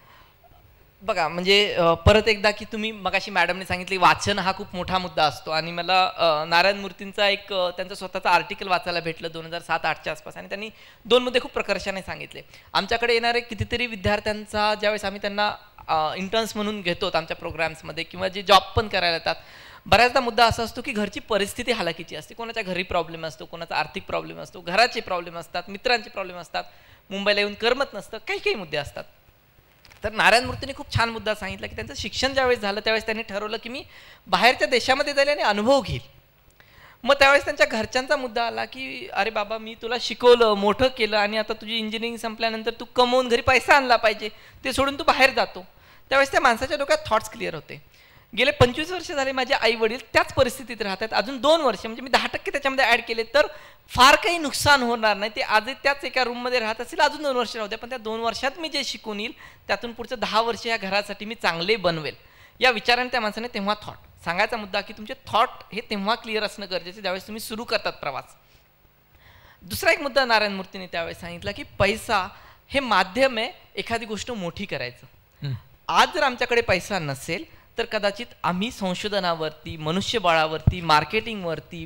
बघा, म्हणजे परत एकदा की तुम्ही मगाशी मॅडमने सांगितले वाचन हा खूप मोठा मुद्दा असतो, आणि मला नारायण मूर्तींचा एक त्यांचं स्वतःचं आर्टिकल वाचायला भेटलं 2007-08च्या आसपास, आणि त्यांनी 2 मुद्दे खूप प्रकर्षाने सांगितले. आमच्याकडे येणारे कितीतरी विद्यार्थ्यांचा ज्यावेळेस आम्ही त्यांना इंटर्न्स म्हणून घेतो आमच्या प्रोग्राम्समध्ये किंवा जे जॉब पण करायला येतात, बऱ्याचदा मुद्दा असा असतो की घरची परिस्थिती हालाकीची असते. कोणाच्या घरी प्रॉब्लेम असतो, कोणाचा आर्थिक प्रॉब्लेम असतो, घराचे प्रॉब्लेम असतात, मित्रांचे प्रॉब्लेम असतात, मुंबईला येऊन करमत नसतं, काही काही मुद्दे असतात. तर नारायण मूर्तीने खूप छान मुद्दा सांगितला की त्यांचं शिक्षण ज्यावेळेस झालं त्यावेळेस त्यांनी ठरवलं की मी बाहेरच्या देशामध्ये जाईल आणि अनुभव घेईल. मग त्यावेळेस त्यांच्या घरच्यांचा मुद्दा आला की अरे बाबा, मी तुला शिकवलं, मोठं केलं, आणि आता तुझी इंजिनिअरिंग संपल्यानंतर तू कमवून घरी पैसा आणला पाहिजे, ते सोडून तू बाहेर जातो. त्यावेळेस त्या माणसाच्या डोक्यात थॉट्स क्लिअर होते. गेले 25 वर्ष झाले माझे आई वडील त्याच परिस्थितीत राहतात, अजून 2 वर्ष म्हणजे मी 10% त्याच्यामध्ये ऍड केले तर फार काही नुकसान होणार नाही. ते आजही त्याच एका रूममध्ये राहत असेल, अजून 2 वर्ष राहू द्या, पण त्या 2 वर्षात मी जे शिकून येईल त्यातून पुढचं 10 वर्ष या घरासाठी मी चांगले बनवेल, या विचाराने त्या माणसाने तेव्हा थॉट सांगायचा मुद्दा की तुमचे थॉट हे तेव्हा क्लिअर असणं गरजेचं ज्यावेळेस तुम्ही सुरू करतात प्रवास. दुसरा एक मुद्दा नारायण मूर्तीने त्यावेळेस सांगितला की पैसा हे माध्यम आहे एखादी गोष्ट मोठी करायचं. आज जर आमच्याकडे पैसा नसेल तर कदाचित आम्ही संशोधनावरती, मनुष्यबळावरती, मार्केटिंगवरती,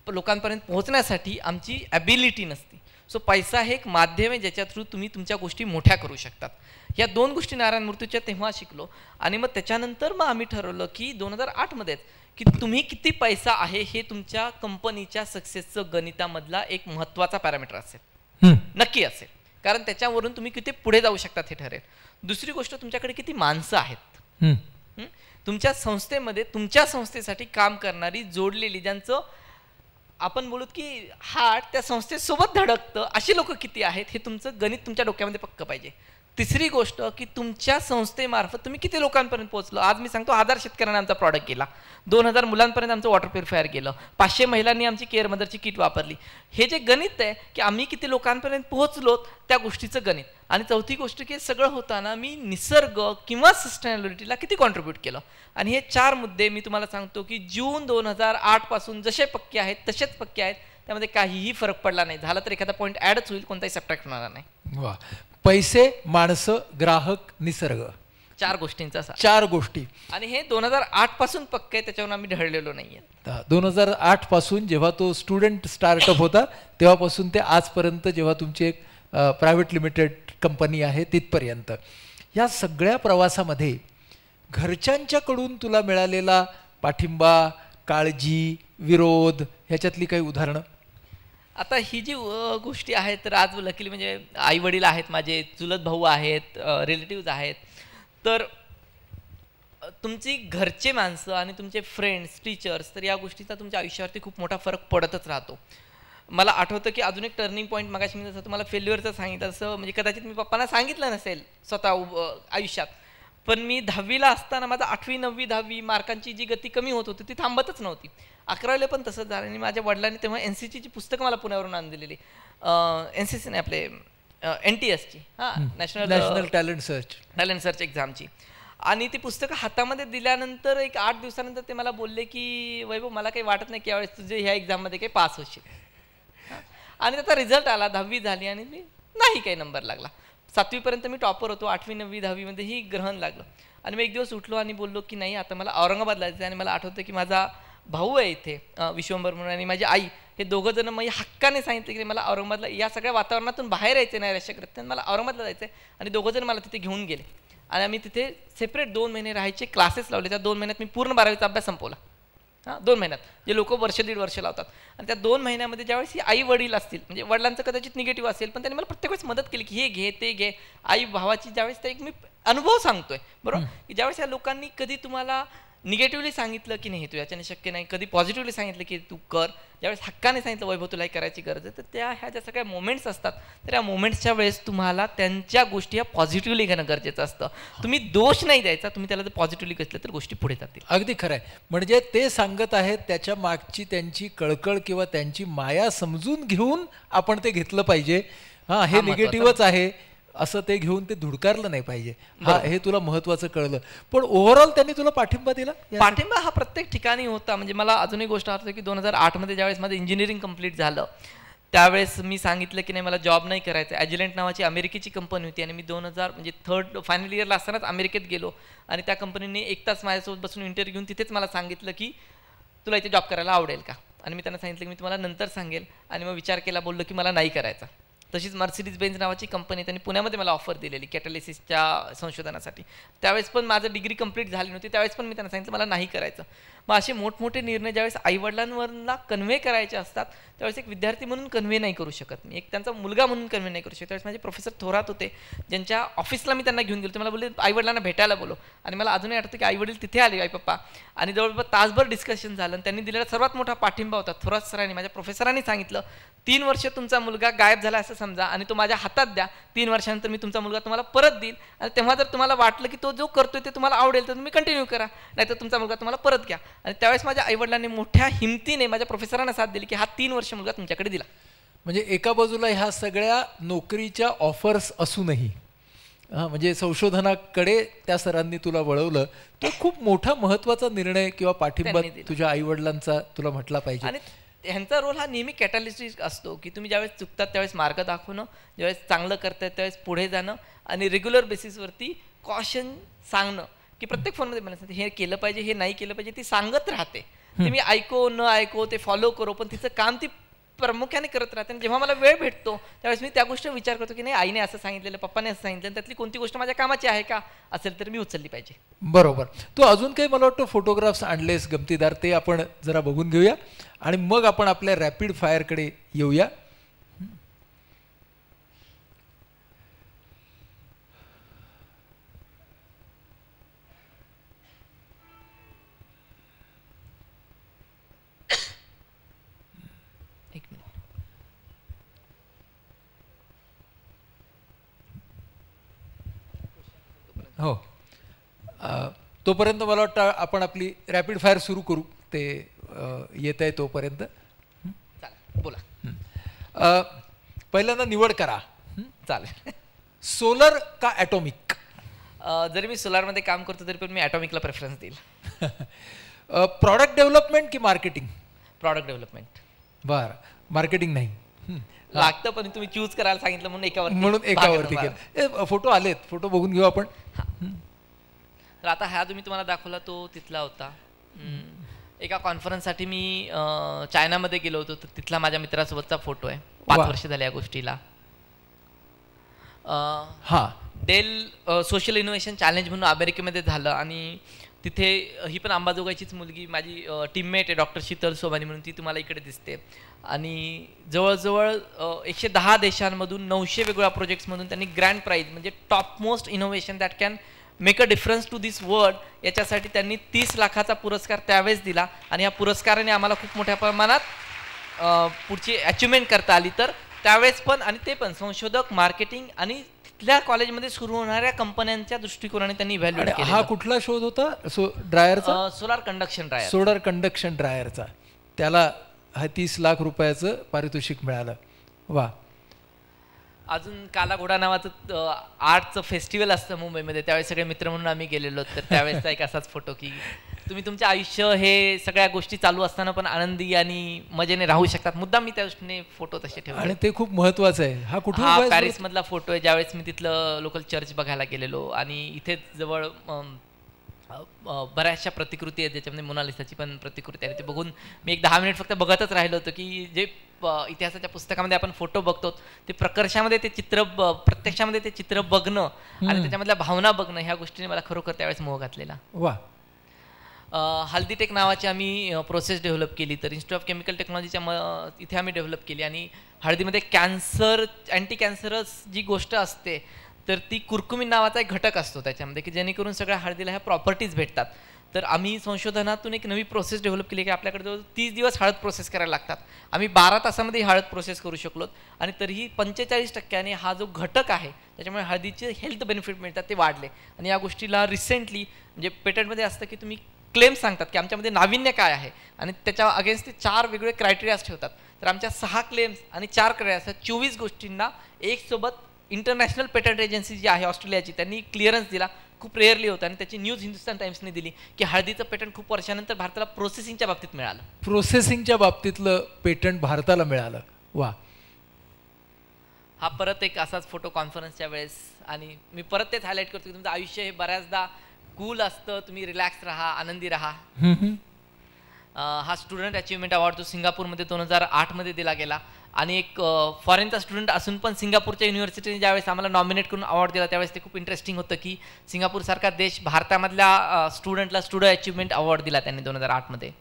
लोकांपर्यंत पोहोचण्यासाठी आमची ॲबिलिटी नसती. सो पैसा हे एक माध्यम आहे ज्याच्या थ्रू तुम्ही तुमच्या गोष्टी मोठ्या करू शकतात. या 2 गोष्टी नारायण मूर्तीच्या तेव्हा शिकलो. आणि मग त्याच्यानंतर मग आम्ही ठरवलं की 2008मध्येच की तुम्ही किती पैसा आहे हे तुमच्या कंपनीच्या सक्सेसचं गणितामधला एक महत्त्वाचा पॅरामीटर असेल, नक्की असेल, कारण त्याच्यावरून तुम्ही किती पुढे जाऊ शकतात हे ठरेल. दुसरी गोष्ट, तुमच्याकडे किती माणसं आहेत तुमच्या संस्थेमध्ये, तुमच्या संस्थेसाठी काम करणारी, जोडलेली, ज्यांचं आपण बोलू की हार्ट त्या संस्थेसोबत धडकतं, अशी लोक किती आहेत हे तुमचं गणित तुमच्या डोक्यामध्ये पक्क पाहिजे. तिसरी गोष्ट की तुमच्या संस्थेमार्फत तुम्ही किती लोकांपर्यंत पोहोचलो. आज मी सांगतो 1000 शेतकऱ्यांना आमचा प्रॉडक्ट गेला, 2000 मुलांपर्यंत आमचं वॉटर प्युरिफायर गेलं, 500 महिलांनी आमची केअर मदरची किट वापरली. हे जे गणित आहे की आम्ही किती लोकांपर्यंत पोहोचलोत त्या गोष्टीचं गणित. आणि चौथी गोष्ट की सगळं होताना मी निसर्ग किंवा सस्टेनेबिलिटीला किती कॉन्ट्रीब्यूट केलं. आणि हे 4 मुद्दे मी तुम्हाला सांगतो की जून 2008 पासून जसे पक्के आहेत तसेच पक्के आहेत. त्यामध्ये काहीही फरक पडला नाही. झाला तर एखादा पॉईंट ॲडच होईल, कोणताही सबट्रॅक्ट होणार नाही. वा. पैसे, माणसं, ग्राहक, निसर्ग, 4 गोष्टींचा 4 गोष्टी. आणि हे 2008 पासून पक्के आहे, त्याच्यावर आम्ही ढळलेलो नाहीये. 2008 पासून जेव्हा तो स्टुडंट स्टार्टअप होता तेव्हापासून ते आजपर्यंत जेव्हा तुमची एक प्रायव्हेट लिमिटेड कंपनी आहे तिथपर्यंत, या सगळ्या प्रवासामध्ये घरच्यांच्याकडून तुला मिळालेला पाठिंबा, काळजी, विरोध ह्याच्यातली काही उदाहरणं? आता ही जी गोष्टी आहेत तर आज लकीली म्हणजे आई वडील आहेत, माझे चुलत भाऊ आहेत, रिलेटिव्ज आहेत. तर तुमची घरचे माणसं आणि तुमचे फ्रेंड्स, टीचर्स, तर या गोष्टीचा तुमच्या आयुष्यावरती खूप मोठा फरक पडतच राहतो. मला आठवतं की अजून एक टर्निंग पॉईंट, मगाशी मी जसं तुम्हाला फेल्युअरचं सांगितलं असं, म्हणजे कदाचित मी पप्पांना सांगितलं नसेल स्वतः आयुष्यात, पण मी 10वीला असताना माझा 8वी 9वी 10वी मार्कांची जी गती कमी होत होती ती थांबतच नव्हती. 11वीला पण तसंच झालं. आणि माझ्या वडिलांनी तेव्हा NCCची पुस्तकं मला पुण्यावरून आणून दिलेली, NCC नाही आपले NTSची, नॅशनल टॅलेंट सर्च एक्झामची. आणि ती पुस्तकं हातामध्ये दिल्यानंतर एक 8 दिवसानंतर ते मला बोलले की वैभव, मला काही वाटत नाही की यावेळेस तुझे ह्या एक्झाममध्ये काही पास होशील. आणि त्याचा रिझल्ट आला, 10वी झाली आणि मी नाही काही नंबर लागला. 7वीपर्यंत मी टॉपर होतो, 8वी 9वी 10वीमध्ये ही ग्रहण लागलं. आणि मी एक दिवस उठलो आणि बोललो की नाही, आता मला औरंगाबादला जायचं आहे. आणि मला आठवतं की माझा भाऊ आहे इथे विश्वंभर म्हणून, आणि माझी आई, हे दोघं जण म्हणजे हक्काने सांगितले की मला औरंगाबादला, या सगळ्या वातावरणातून बाहेर यायचं नाही राष्ट्रकृत्यात, मला औरंगाबादला जायचं आहे. आणि दोघं जण मला तिथे घेऊन गेले आणि आम्ही तिथे सेपरेट 2 महिने राहायचे क्लासेस लावले. त्या 2 महिन्यात मी पूर्ण 12वीचा अभ्यास संपवला. 2 महिन्यात, जे लोक वर्ष 1.5 वर्ष लावतात. आणि त्या 2 महिन्यामध्ये ज्यावेळेस ही आई वडील असतील, म्हणजे वडिलांचं कदाचित निगेटिव्ह असेल, पण त्यांनी मला प्रत्येक वेळेस मदत केली की हे घे ते घे. आई भावाची ज्यावेळेस, त्या एक मी अनुभव सांगतोय बरोबर, की ज्यावेळेस या लोकांनी कधी तुम्हाला निगेटिव्हली सांगितलं की नाही तू याच्याने शक्य नाही, कधी पॉझिटिव्हली सांगितलं की तू कर, ज्यावेळेस हक्काने सांगितलं वैभव तुला हे करायची गरज आहे, तर ह्या ज्या सगळ्या मोमेंट्स असतात, तर या मोमेंट्सच्या वेळेस तुम्हाला त्यांच्या गोष्टी ह्या पॉझिटिव्हली घेणं गरजेचं असतं. तुम्ही दोष नाही द्यायचा, तुम्ही त्याला जर पॉझिटिव्हली घेतलं तर गोष्टी पुढे जातील. अगदी खरं आहे. म्हणजे ते सांगत आहेत त्याच्या मागची त्यांची कळकळ किंवा त्यांची माया समजून घेऊन आपण ते घेतलं पाहिजे. हे निगेटिव्हच आहे असं ते घेऊन ते धुडकारलं नाही पाहिजे. हे तुला महत्वाचं कळलं. पण ओव्हरऑल त्यांनी तुला पाठिंबा दिला? पाठिंबा हा प्रत्येक ठिकाणी होता. म्हणजे मला अजूनही गोष्ट आठवते की 2008 मध्ये ज्यावेळेस माझं इंजिनिअरिंग कंप्लीट झालं त्यावेळेस मी सांगितलं की नाही मला जॉब नाही करायचं. ॲजिलंट नावाची अमेरिकेची कंपनी होती आणि मी 2000 म्हणजे 3rd फायनल इयरला असतानाच अमेरिकेत गेलो आणि त्या कंपनीने 1 तास माझ्यासोबत बसून इंटरव्ह्यू घेऊन तिथेच मला सांगितलं की तुला इथे जॉब करायला आवडेल का. आणि मी त्यांना सांगितलं की मी तुम्हाला नंतर सांगेल. आणि मग विचार केला, बोललो की मला नाही करायचा. तशीच मर्सिडीज बेंझ नावाची कंपनी त्यांनी पुण्यामध्ये मला ऑफर दिलेली कॅटलिसिसच्या संशोधनासाठी. त्यावेळेस पण माझं डिग्री कंप्लीट झाली नव्हती, त्यावेळेस पण मी त्यांना सांगितलं मला नाही करायचं. मग असे मोठमोठे निर्णय ज्यावेळेस आईवडिलांवरला कन्व्हे करायचे असतात त्यावेळेस एक विद्यार्थी म्हणून कन्व्हे नाही करू शकत मी, एक त्यांचा मुलगा म्हणून कन्व्हे नाही करू शकत. त्यावेळेस माझे प्रोफेसर थोरात होते, ज्यांच्या ऑफिसला मी त्यांना घेऊन गेलो. ते मला बोलले आईवडिलांना भेटायला बोलो. आणि मला अजूनही आठवतं की आईवडील तिथे आले, आई पप्पा, आणि जवळपास तासभर डिस्कशन झालं. आणि त्यांनी दिलेला सर्वात मोठा पाठिंबा होता थोरात सरांनी, माझ्या प्रोफेसरांनी सांगितलं 3 वर्ष तुमचा मुलगा गायब झाला असं समजा आणि तो माझ्या हातात द्या. 3 वर्षानंतर मी तुमचा मुलगा तुम्हाला परत देईल आणि तेव्हा जर तुम्हाला वाटलं की तो जो करतोय ते तुम्हाला आवडेल तर तुम्ही कंटिन्यू करा, नाहीतर तुमचा मुलगा तुम्हाला परत घ्या. आणि त्यावेळेस माझ्या आईवडिलांनी मोठ्या हिमतीने माझ्या प्रोफेसरांना साथ दिली की हा 3 वर्ष मुलगा तुमच्याकडे दिला. म्हणजे एका बाजूला ह्या सगळ्या नोकरीच्या ऑफर्स असूनही म्हणजे संशोधनाकडे त्या सरांनी तुला वळवलं. तो खूप मोठा महत्वाचा निर्णय किंवा पाठिंबा तुझ्या आईवडिलांचा तुला म्हटला पाहिजे. आणि ह्यांचा रोल हा नेहमी कॅटॅलिस्टिक असतो की तुम्ही ज्यावेळेस चुकतात त्यावेळेस मार्ग दाखवणं, ज्यावेळेस चांगलं करतायत त्यावेळेस पुढे जाणं आणि रेग्युलर बेसिसवरती कॉशन सांगणं की प्रत्येक फोनमध्ये मला हे केलं पाहिजे, हे नाही केलं पाहिजे, ती सांगत राहते. ते मी ऐको न ऐको, ते फॉलो करो, पण तिचं काम ती प्रामुख्याने करत राहते. आणि जेव्हा मला वेळ भेटतो त्यावेळेस मी त्या गोष्टी विचार करतो की नाही, आईने असं सांगितलेलं, पप्पाने असं सांगितलं, त्यातली कोणती गोष्ट माझ्या कामाची आहे का, असेल तर मी उचलली पाहिजे. बरोबर. तू अजून काही मला वाटतं फोटोग्राफ्स आणलेस गमतीदार, ते आपण जरा बघून घेऊया आणि मग आपण आपल्या रॅपिड फायरकडे येऊया. एक मिनिट. हो, तोपर्यंत मला वाटतं आपण आपली रॅपिड फायर सुरू करू, ते येत आहे तोपर्यंत. चालेल, बोला. पहिल्यांदा निवड करा. चालेल. सोलर का ॲटॉमिक? जरी मी सोलारमध्ये काम करतो तरी पण मी ॲटॉमिकला प्रेफरन्स देईल. प्रॉडक्ट डेव्हलपमेंट की मार्केटिंग? Product development. बरं, मार्केटिंग नाही लागतं, पण तुम्ही चूज करायला सांगितलं म्हणून एकावरती केलं. फोटो आलेत, फोटो बघून घेऊ आपण. तर आता हा तुम्ही तुम्हाला दाखवला तो तिथला होता. एका कॉन्फरन्ससाठी मी चायनामध्ये गेलो होतो, तर तिथला माझ्या मित्रासोबतचा फोटो आहे. 5 वर्ष झाले या गोष्टीला. डेल सोशल इनोव्हेशन चॅलेंज म्हणून अमेरिकेमध्ये झालं आणि तिथे ही पण अंबाजोगाईचीच मुलगी माझी टीममेट आहे, डॉक्टर शीतल सोमानी म्हणून, ती तुम्हाला इकडे दिसते. आणि जवळजवळ 110 देशांमधून 900 वेगवेगळ्या प्रोजेक्ट्समधून त्यांनी ग्रँड प्राईज म्हणजे top most innovation that can make a difference to this world, याच्यासाठी त्यांनी 30 लाखाचा पुरस्कार त्यावेळेस दिला. आणि या पुरस्काराने आम्हाला खूप मोठ्या प्रमाणात पुढची अचिव्हमेंट करता आली. तर त्यावेळेस पण, आणि ते पण संशोधक, मार्केटिंग आणि तिथल्या कॉलेजमध्ये सुरू होणाऱ्या कंपन्यांच्या दृष्टिकोनाने त्यांनी इव्हॅल्युएट केलं. हा कुठला शोध होता? ड्रायरचा? Solar conduction dryer. Solar conduction ड्रायरचा. त्याला 30 लाख रुपयाचं पारितोषिक मिळालं. वा. अजून काला घोडा नावाचं आर्टचं फेस्टिवल असतं मुंबईमध्ये, त्यावेळेस सगळे मित्र म्हणून आम्ही गेलेलो. तर त्यावेळेसचा एक असाच फोटो की तुम्ही तुमचं आयुष्य हे सगळ्या गोष्टी चालू असताना पण आनंदी आणि मजेने राहू शकतात. मुद्दाम मी त्या दृष्टीने फोटो तसे ठेवले आणि ते खूप महत्वाचं आहे. हा कुठून? हा पॅरिस मधला फोटो आहे, ज्यावेळेस मी तिथलं लोकल चर्च बघायला गेलेलो. आणि इथेच जवळ बऱ्याचशा प्रतिकृती आहेत, ज्याच्यामध्ये मोनालिसाची पण प्रतिकृती आहे. ते बघून मी एक 10 मिनिट फक्त बघतच राहिलो होतो की जे इतिहासाच्या पुस्तकामध्ये आपण फोटो बघतो ते प्रकर्षामध्ये ते चित्र, प्रत्यक्षामध्ये ते चित्र बघणं आणि त्याच्यामधल्या भावना बघणं, ह्या गोष्टीने मला खरोखर त्यावेळेस मोह घातलेला. वा. हल्दीटेक नावाची आम्ही प्रोसेस डेव्हलप केली. तर इन्स्टिट्यूट ऑफ केमिकल टेक्नॉलॉजीच्या इथे आम्ही डेव्हलप केली. आणि हळदीमध्ये कॅन्सर, अँटी कॅन्सरस जी गोष्ट असते तर ती कुर्कुमिन नावाचा एक घटक असतो त्याच्यामध्ये, की जेणेकरून सगळ्या हळदीला ह्या प्रॉपर्टीज भेटतात. तर आम्ही संशोधनातून एक नवी प्रोसेस डेव्हलप केली की आपल्याकडे जवळ 30 दिवस हळद प्रोसेस करायला लागतात. आम्ही 12 तासामध्ये हळद प्रोसेस करू शकलो. आणि तरीही 45% हा जो घटक आहे त्याच्यामुळे हळदीचे हेल्थ बेनिफिट मिळतात ते वाढले. आणि या गोष्टीला रिसेंटली म्हणजे पेटंटमध्ये असतं की तुम्ही क्लेम सांगतात की आमच्यामध्ये नाविन्य काय आहे आणि त्याच्या अगेन्स्ट ते 4 वेगवेगळे क्रायटेरियाज ठेवतात. तर आमच्या 6 क्लेम्स आणि 4 क्रायटेरिया 24 गोष्टींना एक सोबत इंटरनॅशनल पेटंट एजन्सी जी आहे ऑस्ट्रेलियाची, त्यांनी क्लिअरन्स दिला. खूप रेअरली होतं. आणि त्याची न्यूज हिंदुस्तान टाइम्सने दिली की हळदीचं पेटंट खूप वर्षानंतर भारताला प्रोसेसिंगच्या बाबतीत मिळालं. प्रोसेसिंगच्या बाबतीतलं पेटंट भारताला मिळालं. वा. हा परत एक असाच फोटो कॉन्फरन्सच्या वेळेस. आणि मी परत तेच हायलाईट करतो की तुमचं आयुष्य हे बऱ्याचदा कूल असतं, तुम्ही रिलॅक्स राहा, आनंदी राहा. हा स्टुडंट अचिव्हमेंट अवॉर्ड तो सिंगापूरमध्ये 2008 मध्ये दिला गेला. आणि एक फॉरेनचा स्टुडंट असून पण सिंगापूरच्या युनिव्हर्सिटीने ज्यावेळेस आम्हाला नॉमिनेट करून अवॉर्ड दिला त्यावेळेस ते खूप इंटरेस्टिंग होतं की सिंगापूरसारखा देश भारतामधल्या स्टुडंटला स्टुडंट अचिव्हमेंट अवॉर्ड दिला त्यांनी 2008 मध्ये.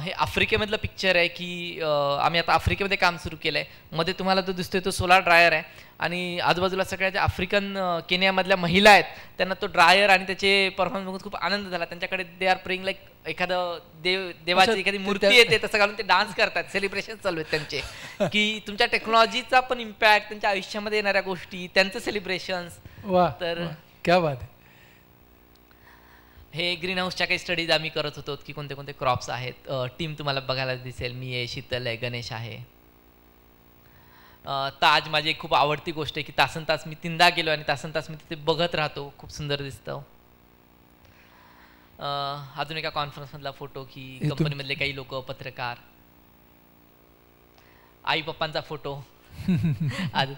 हे आफ्रिकेमधलं पिक्चर आहे की आम्ही आता आफ्रिकेमध्ये काम सुरू केलं आहे. मध्ये तुम्हाला तो दिसतोय तो सोलार ड्रायर आहे. आणि आजूबाजूला सगळ्या ज्या आफ्रिकन केनियामधल्या महिला आहेत त्यांना तो ड्रायर आणि त्याचे परफॉर्मन्स बघून खूप आनंद झाला. त्यांच्याकडे दे आर प्रेइंग लाईक एखादं देवाची एखादी मूर्ती येते तसं घालून ते डान्स करतात, सेलिब्रेशन चालू आहेत त्यांचे की तुमच्या टेक्नॉलॉजीचा पण इम्पॅक्ट, त्यांच्या आयुष्यामध्ये येणाऱ्या गोष्टी, त्यांचं सेलिब्रेशन्स. तर क्या बात आहे. हे ग्रीन हाऊसच्या काही स्टडीज आम्ही करत होतो की कोणते कोणते क्रॉप्स आहेत. टीम तुम्हाला बघायला दिसेल, मी आहे, शीतल आहे, गणेश आहे. ताज माझी एक खूप आवडती गोष्ट आहे की तासन तास मी 3दा गेलो आणि तासन तास मी तिथे बघत राहतो, खूप सुंदर दिसतं. अजून एका कॉन्फरन्स मधला फोटो की कंपनीमधले काही लोक, पत्रकार, आई पप्पांचा फोटो आज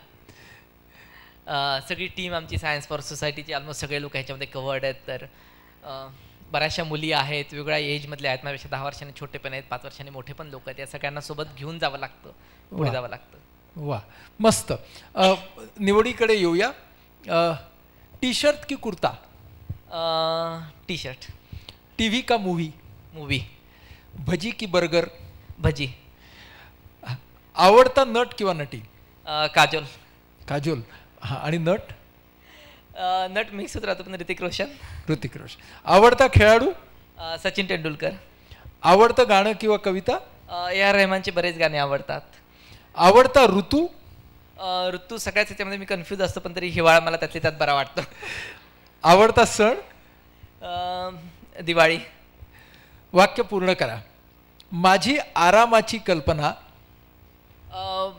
सगळी टीम आमची सायन्स फॉर सोसायटीची ऑलमोस्ट सगळे लोक ह्याच्यामध्ये कवर्ड आहेत. तर बऱ्याचशा मुली आहेत, वेगवेगळ्या एजमधल्या आहेत, माझ्यापेक्षा 10 वर्षांनी छोटे पण आहेत, 5 वर्षांनी मोठे पण लोक आहेत. या सगळ्यांना सोबत घेऊन जावं लागतं, पुढे जावं लागतं. वा, मस्त. निवडीकडे येऊया. टी शर्ट की कुर्ता? T shirt. टीव्ही का मूवी? मूवी. भजी की बर्गर? भजी. आवडता नट किंवा नटी? काजोल. काजोल. हा, आणि नट? नट मिक्स होत राहतो, पण ऋतिक रोशन. ऋतिक रोशन. आवडता खेळाडू? सचिन तेंडुलकर. आवडतं गाणं किंवा कविता? A.R. रहमानचे बरेच गाणे आवडतात. आवडता ऋतू? ऋतू सगळ्याच ह्याच्यामध्ये मी कन्फ्यूज असतो, पण तरी हिवाळा मला त्यातल्या त्यात बरा वाटतो. आवडता सण? दिवाळी. वाक्य पूर्ण करा. माझी आरामाची कल्पना.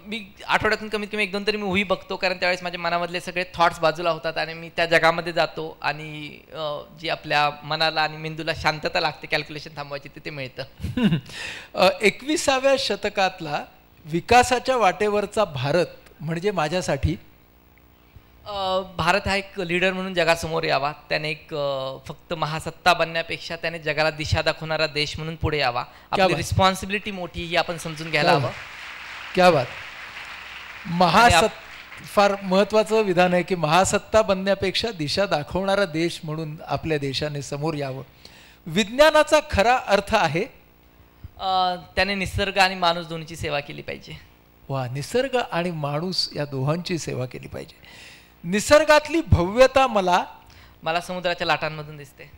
मी आठवड्यातून कमीत कमी 1-2 तरी मूव्ही बघतो, कारण त्यावेळेस माझ्या मनामधले सगळे थॉट्स बाजूला होतात आणि मी त्या जगामध्ये जातो आणि जी आपल्या मनाला आणि मेंदूला शांतता लागते कॅल्क्युलेशन थांबवायची ते मिळतं. 21व्या शतकातला विकासाच्या वाटेवरचा भारत म्हणजे माझ्यासाठी? भारत हा एक लीडर म्हणून जगासमोर यावा, त्याने एक फक्त महासत्ता बनण्यापेक्षा त्याने जगाला दिशा दाखवणारा देश म्हणून पुढे यावा. आपली रिस्पॉन्सिबिलिटी मोठी ही आपण समजून घ्यायला हवं. क्या बात. फार महत्वाचं विधान आहे की महासत्ता बनण्यापेक्षा दिशा दाखवणारा देश म्हणून आपल्या देशाने समोर यावं. विज्ञानाचा खरा अर्थ आहे? त्याने निसर्ग आणि माणूस दोन्हीची सेवा केली पाहिजे. वा, निसर्ग आणि माणूस या दोहांची सेवा केली पाहिजे. निसर्गातली भव्यता मला समुद्राच्या लाटांमधून दिसते.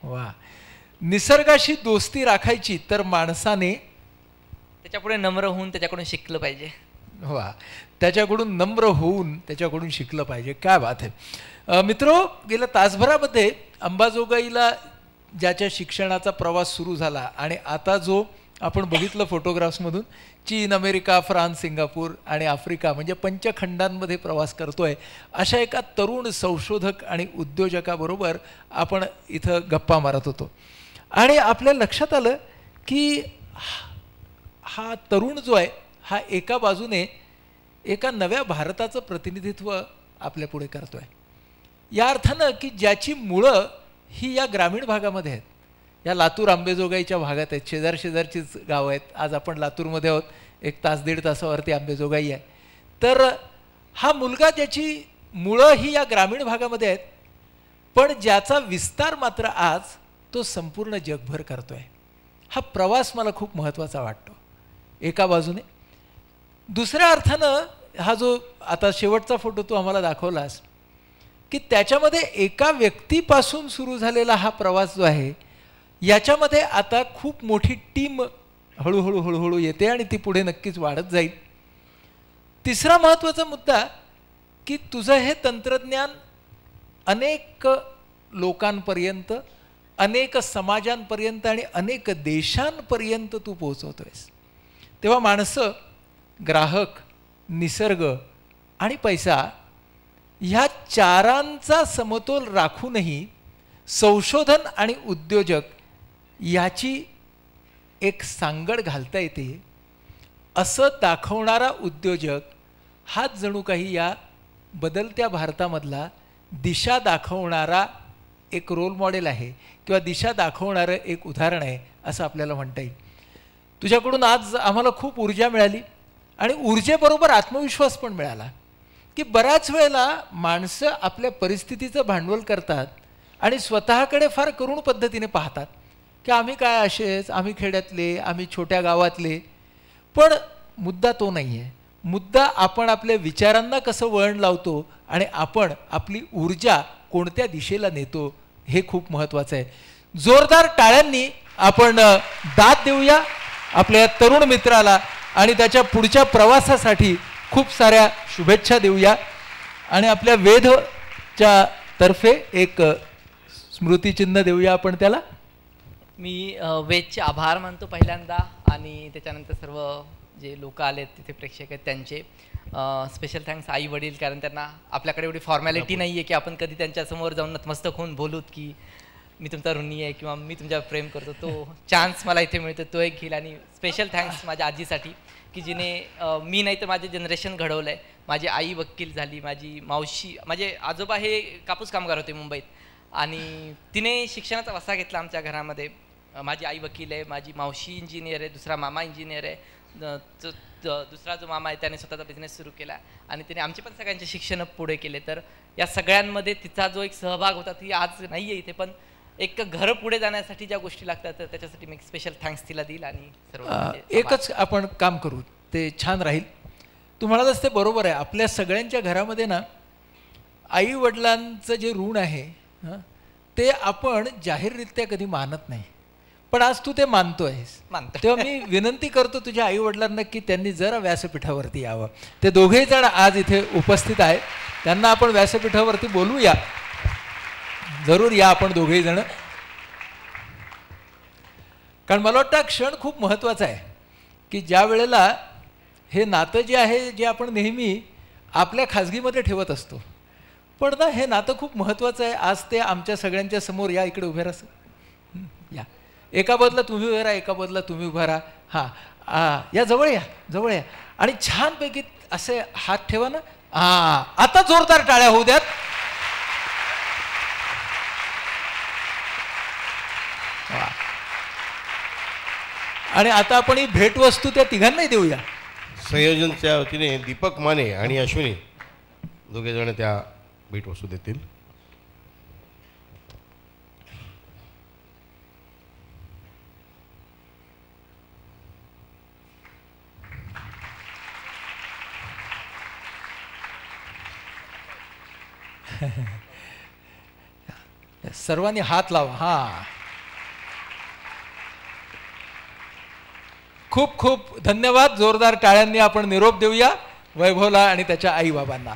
वा. निसर्गाशी दोस्ती राखायची तर माणसाने त्याच्यापुढे नम्र होऊन त्याच्याकडून शिकलं पाहिजे. वा, त्याच्याकडून नम्र होऊन त्याच्याकडून शिकलं पाहिजे. काय बात आहे. मित्रो, गेल्या तासभरामध्ये अंबाजोगाईला ज्याच्या शिक्षणाचा प्रवास सुरू झाला आणि आता जो आपण बघितलं फोटोग्राफ्समधून, चीन, अमेरिका, फ्रान्स, सिंगापूर आणि आफ्रिका म्हणजे पंचखंडांमध्ये प्रवास करतोय, अशा एका तरुण संशोधक आणि उद्योजकाबरोबर आपण इथं गप्पा मारत होतो. आणि आपल्या लक्षात आलं की हा तरुण जो आहे हा एका बाजूने एका नव्या भारताचं प्रतिनिधित्व आपल्या पुढे करतोय. या अर्थानं की ज्याची मुळं ही या ग्रामीण भागामध्ये आहेत, या लातूर आंबेजोगाईच्या भागात आहेत, शेजारचीच गावं आहेत. आज आपण लातूरमध्ये आहोत, 1 तास 1.5 तासावरती आंबेजोगाई आहे. तर हा मुलगा ज्याची मुळं ही या ग्रामीण भागामध्ये आहेत, पण ज्याचा विस्तार मात्र आज तो संपूर्ण जगभर करतोय. हा प्रवास मला खूप महत्त्वाचा वाटतो एका बाजूने. दुसऱ्या अर्थानं हा जो आता शेवटचा फोटो तू आम्हाला दाखवलास की त्याच्यामध्ये एका व्यक्तीपासून सुरू झालेला हा प्रवास जो आहे, याच्यामध्ये आता खूप मोठी टीम हळूहळू येते आणि ती पुढे नक्कीच वाढत जाईल. तिसरा महत्त्वाचा मुद्दा की तुझं हे तंत्रज्ञान अनेक लोकांपर्यंत, अनेक समाजांपर्यंत आणि अनेक देशांपर्यंत तू पोहोचवतोयस. तेव्हा माणसं, ग्राहक, निसर्ग आणि पैसा ह्या चारांचा समतोल राखूनही संशोधन आणि उद्योजक याची एक सांगड घालता येते असं दाखवणारा उद्योजक हाच जणू काही या बदलत्या भारतामधला दिशा दाखवणारा एक रोल मॉडेल आहे किंवा दिशा दाखवणारं एक उदाहरण आहे असं आपल्याला म्हणता येईल. तुझ्याकडून आज आम्हाला खूप ऊर्जा मिळाली आणि ऊर्जेबरोबर आत्मविश्वास पण मिळाला की बऱ्याच वेळेला माणसं आपल्या परिस्थितीचं भांडवल करतात आणि स्वतःकडे फार करुण पद्धतीने पाहतात की आम्ही काय असेच, आम्ही खेड्यातले, आम्ही छोट्या गावातले. पण मुद्दा तो नाही आहे. मुद्दा आपण आपल्या विचारांना कसं वळण लावतो आणि आपण आपली ऊर्जा कोणत्या दिशेला नेतो हे खूप महत्त्वाचं आहे. जोरदार टाळ्यांनी आपण दाद देऊया आपल्या तरुण मित्राला आणि त्याच्या पुढच्या प्रवासासाठी खूप साऱ्या शुभेच्छा देऊया. आणि आपल्या वेधच्या तर्फे एक स्मृतिचिन्ह देऊया आपण त्याला. मी वेदचे आभार मानतो पहिल्यांदा, आणि त्याच्यानंतर सर्व जे लोक आलेत तिथे प्रेक्षक आहेत त्यांचे स्पेशल थँक्स आई वडील, कारण त्यांना आपल्याकडे एवढी फॉर्मॅलिटी नाही आहे की आपण कधी त्यांच्यासमोर जाऊन नतमस्तक होऊन बोलूत की मी तुमचा ऋणी आहे किंवा मी तुमच्यावर प्रेम करतो, तो चान्स मला इथे मिळतो तो एक घेईल. आणि स्पेशल थँक्स माझ्या आजीसाठी की जिने मी नाही तर माझे जनरेशन घडवलं आहे. माझी आई वकील झाली, माझी मावशी, माझे आजोबा हे कापूस कामगार होते मुंबईत आणि तिने शिक्षणाचा वसा घेतला आमच्या घरामध्ये. माझी आई वकील आहे, माझी मावशी इंजिनियर आहे, दुसरा मामा इंजिनियर आहे, दुसरा जो मामा आहे त्याने स्वतःचा बिझनेस सुरू केला आणि तिने आमचे पण सगळ्यांचे शिक्षण पुढे केले. तर या सगळ्यांमध्ये तिचा जो एक सहभाग होता ती आज नाही आहे इथे, पण एक घर पुढे जाण्यासाठी ज्या गोष्टी लागतात तर त्याच्यासाठी मी स्पेशल थँक्स तिला देईल. आणि सर्व एकच आपण काम करू ते छान राहील. तुम्हाला ते बरोबर आहे, आपल्या सगळ्यांच्या घरामध्ये ना आई वडिलांचं जे ऋण आहे ते आपण जाहीररित्या कधी मानत नाही, पण आज तू ते मानतोयस. तेव्हा मी विनंती करतो तुझ्या आई वडिलांना की त्यांनी जरा व्यासपीठावरती यावं. ते दोघेही जण आज इथे उपस्थित आहेत, त्यांना आपण व्यासपीठावरती बोलूया. जरूर या आपण दोघेही जण, कारण मला वाटतं क्षण खूप महत्त्वाचा आहे की ज्या वेळेला हे नातं जे आहे जे आपण नेहमी आपल्या खाजगीमध्ये ठेवत असतो, पण ना हे नातं खूप महत्त्वाचं आहे. आज ते आमच्या सगळ्यांच्या समोर या, इकडे उभे राहा, या एका बदला तुम्ही उभे राहा, एका बदला तुम्ही उभा राहा. हां या जवळ या, जवळ या आणि छानपैकी असे हात ठेवा ना. हां आता जोरदार टाळ्या होऊ द्यात. आणि आता आपण ही भेटवस्तू त्या तिघांनाही देऊया. संयोजनच्या वतीने दीपक माने आणि अश्विनी दोघे जण त्या भेटवस्तू देतील. सर्वांनी हात लावा. हा खूप खूप धन्यवाद. जोरदार टाळ्यांनी आपण निरोप देऊया वैभवला आणि त्याच्या आई बाबांना.